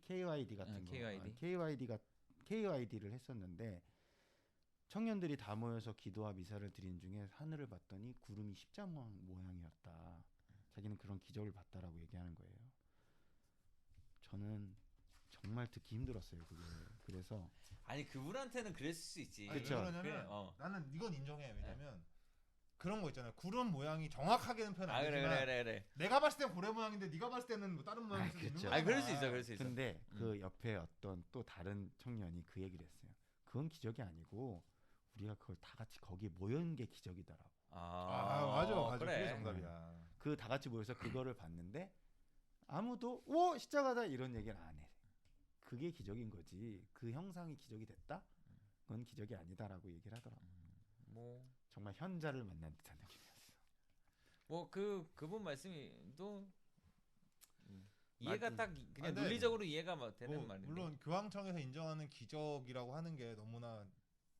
KYD 같은 거 KYD를 했었는데 청년들이 다 모여서 기도와 미사를 드린 중에 하늘을 봤더니 구름이 십자 모양이었다. 자기는 그런 기적을 봤다라고 얘기하는 거예요. 저는 정말 듣기 힘들었어요. 그게. 그래서 아니 그분한테는 그랬을 수 있지. 그렇죠. 왜냐면 나는 이건 인정해. 왜냐면 그런 거 있잖아요. 구름 모양이 정확하게는 표현 안 되지만 그래. 내가 봤을 땐 고래 모양인데 네가 봤을 때는 뭐 다른 모양일 수도 있는 거야. 그럴 수 있어. 근데 그 옆에 어떤 또 다른 청년이 그 얘기를 했어요. 그건 기적이 아니고 우리가 그걸 다 같이 거기에 모여있는 게 기적이다라고. 맞아. 그래. 그게 정답이야. 그 다 같이 모여서 그거를 봤는데 아무도 오 십자가다 이런 얘기를 안 해. 그게 기적인 거지. 그 형상이 기적이 됐다? 그건 기적이 아니다라고 얘기를 하더라고. 뭐 정말 현자를 만난 듯한 느낌이었어. 뭐 그분 말씀이 또 이해가 맞지. 딱 그냥 근데 논리적으로 이해가 막 되는 뭐 말인데. 물론 교황청에서 인정하는 기적이라고 하는 게 너무나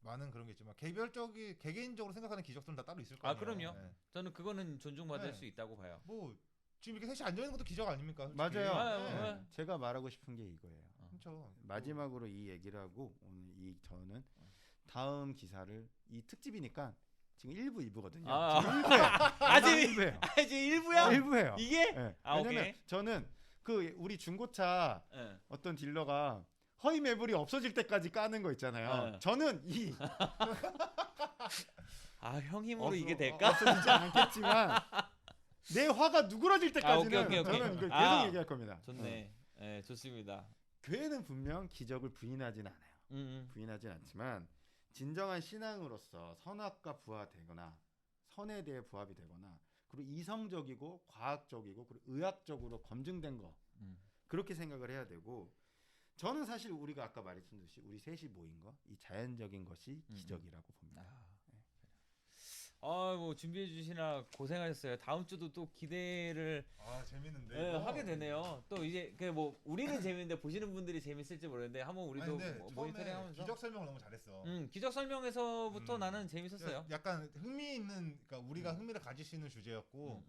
많은 그런 게 있지만 개개인적으로 생각하는 기적들은 다 따로 있을 거예요. 그럼요. 저는 그거는 존중받을 네. 수 있다고 봐요. 뭐 지금 이렇게 셋이 앉아 있는 것도 기적 아닙니까? 솔직히. 맞아요. 아, 네. 제가 말하고 싶은 게 이거예요. 그렇죠. 마지막으로 이 얘기를 하고 오늘 저는 다음 기사를 이 특집이니까 지금 1부 2부거든요. 지금 1부야. 아직 1부예요. 아직 1부야? 1부예요. 이게? 네. 아, 왜냐면 오케이. 저는 그 우리 중고차 예. 어떤 딜러가 허위 매물이 없어질 때까지 까는 거 있잖아요. 네. 저는 이 형 힘으로 이게 될까? 없어지지 않겠지만 내 화가 누그러질 때까지는 오케이. 저는 이걸 계속 아. 얘기할 겁니다. 좋네. 예, 좋습니다. 교회는 분명 기적을 부인하진 않아요. 음. 부인하진 않지만 진정한 신앙으로서 선악과 부합되거나 선에 대해 부합이 되거나 그리고 이성적이고 과학적이고 그리고 의학적으로 검증된 거 음. 그렇게 생각을 해야 되고 저는 사실 우리가 아까 말했듯이 우리 셋이 모인 거 이 자연적인 것이 기적이라고 봅니다. 뭐 준비해 주시나 고생하셨어요. 다음 주도 또 기대를 재밌는데. 하게 되네요. 또 이제 뭐 우리는 재밌는데 보시는 분들이 재밌을지 모르겠는데 한번 우리도 모니터링하면서 기적 설명을 너무 잘했어. 기적 설명에서부터 나는 재밌었어요. 약간 흥미있는, 그러니까 우리가 흥미를 가질 수 있는 주제였고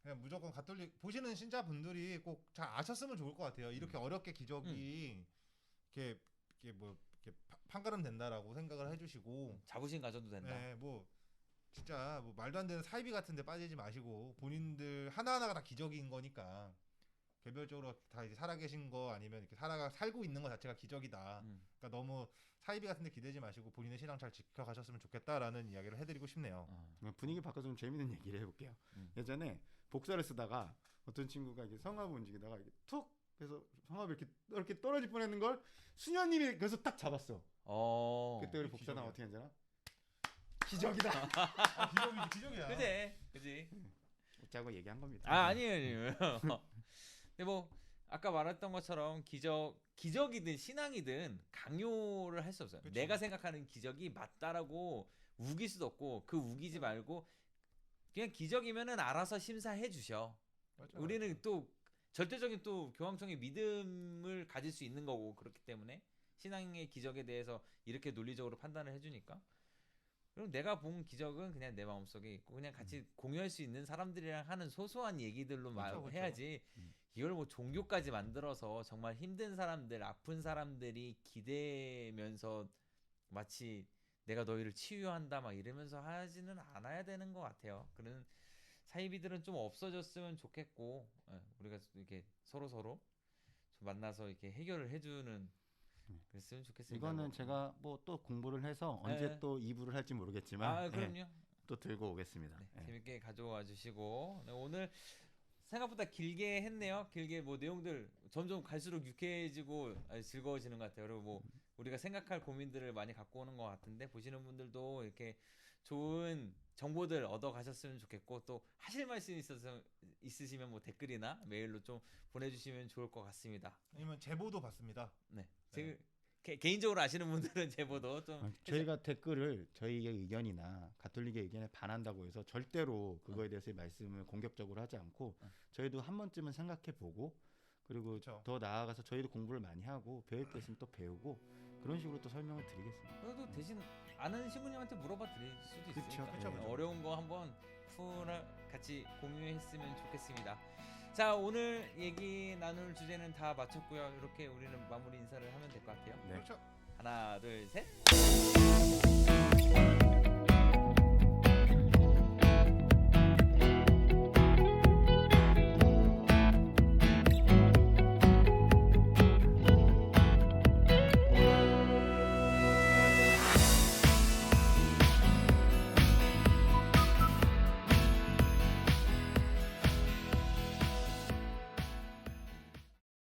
그냥 무조건 가톨릭 보시는 신자분들이 꼭 잘 아셨으면 좋을 것 같아요. 이렇게 어렵게 기적이 이렇게 판가름 된다라고 생각을 해주시고 자부심 가져도 된다. 네, 뭐 진짜 뭐 말도 안 되는 사이비 같은데 빠지지 마시고 본인들 하나하나가 다 기적인 거니까 개별적으로 다 이제 살아계신 거 아니면 이렇게 살고 있는 것 자체가 기적이다. 그러니까 너무 사이비 같은데 기대지 마시고 본인의 신앙 잘 지켜가셨으면 좋겠다라는 이야기를 해드리고 싶네요. 분위기 바꿔서 좀 재밌는 얘기를 해볼게요. 예전에 복사를 쓰다가 어떤 친구가 이게 성압을 움직이다가 이게 툭 해서 성압이 이렇게 떨어질 뻔했는 걸 수녀님이 그래서 딱 잡았어. 그때 우리 복사나 어떻게 하잖아. 기적이다. 기적이야. 그지. 웃자고 얘기한 겁니다. 아니에요. 근데 뭐 아까 말했던 것처럼 기적이든 신앙이든 강요를 할 수 없어요. 그쵸. 내가 생각하는 기적이 맞다라고 우길 수도 없고 그 우기지 말고 그냥 기적이면은 알아서 심사해 주셔. 맞아, 우리는 맞아. 또 절대적인 또 교황청의 믿음을 가질 수 있는 거고 그렇기 때문에 신앙의 기적에 대해서 이렇게 논리적으로 판단을 해주니까 그럼 내가 본 기적은 그냥 내 마음속에 있고 그냥 같이 공유할 수 있는 사람들이랑 하는 소소한 얘기들로 그쵸. 해야지 이걸 뭐 종교까지 만들어서 정말 힘든 사람들 아픈 사람들이 기대면서 마치 내가 너희를 치유한다 막 이러면서 하지는 않아야 되는 것 같아요. 그런 사이비들은 좀 없어졌으면 좋겠고 우리가 이렇게 서로 좀 만나서 이렇게 해결을 해주는 그랬으면 좋겠습니다. 이거는 제가 뭐 또 공부를 해서 언제 또 2부를 할지 모르겠지만 그럼요. 또 들고 오겠습니다. 재밌게 가져와 주시고 오늘 생각보다 길게 했네요. 길게 뭐 내용들 점점 갈수록 유쾌해지고 즐거워지는 것 같아요. 그리고 뭐 우리가 생각할 고민들을 많이 갖고 오는 것 같은데 보시는 분들도 이렇게 좋은 정보들 얻어 가셨으면 좋겠고 또 하실 말씀 있으시면 뭐 댓글이나 메일로 좀 보내주시면 좋을 것 같습니다. 아니면 제보도 받습니다. 네. 지금 개인적으로 아시는 분들은 제보도 좀 저희가 댓글을 저희의 의견이나 가톨릭의 의견에 반한다고 해서 절대로 그거에 대해서 말씀을 공격적으로 하지 않고 저희도 한 번쯤은 생각해보고 그리고 그쵸. 더 나아가서 저희도 공부를 많이 하고 배울 게 있으면 또 배우고 그런 식으로 또 설명을 드리겠습니다. 그래도 대신 아는 신부님한테 물어봐 드릴 수도 있으니까 그쵸. 어려운 거 한번 같이 공유했으면 좋겠습니다. 자 오늘 얘기 나눌 주제는 다 마쳤고요. 이렇게 우리는 마무리 인사를 하면 될 것 같아요. 네. 그렇죠. 하나 둘 셋.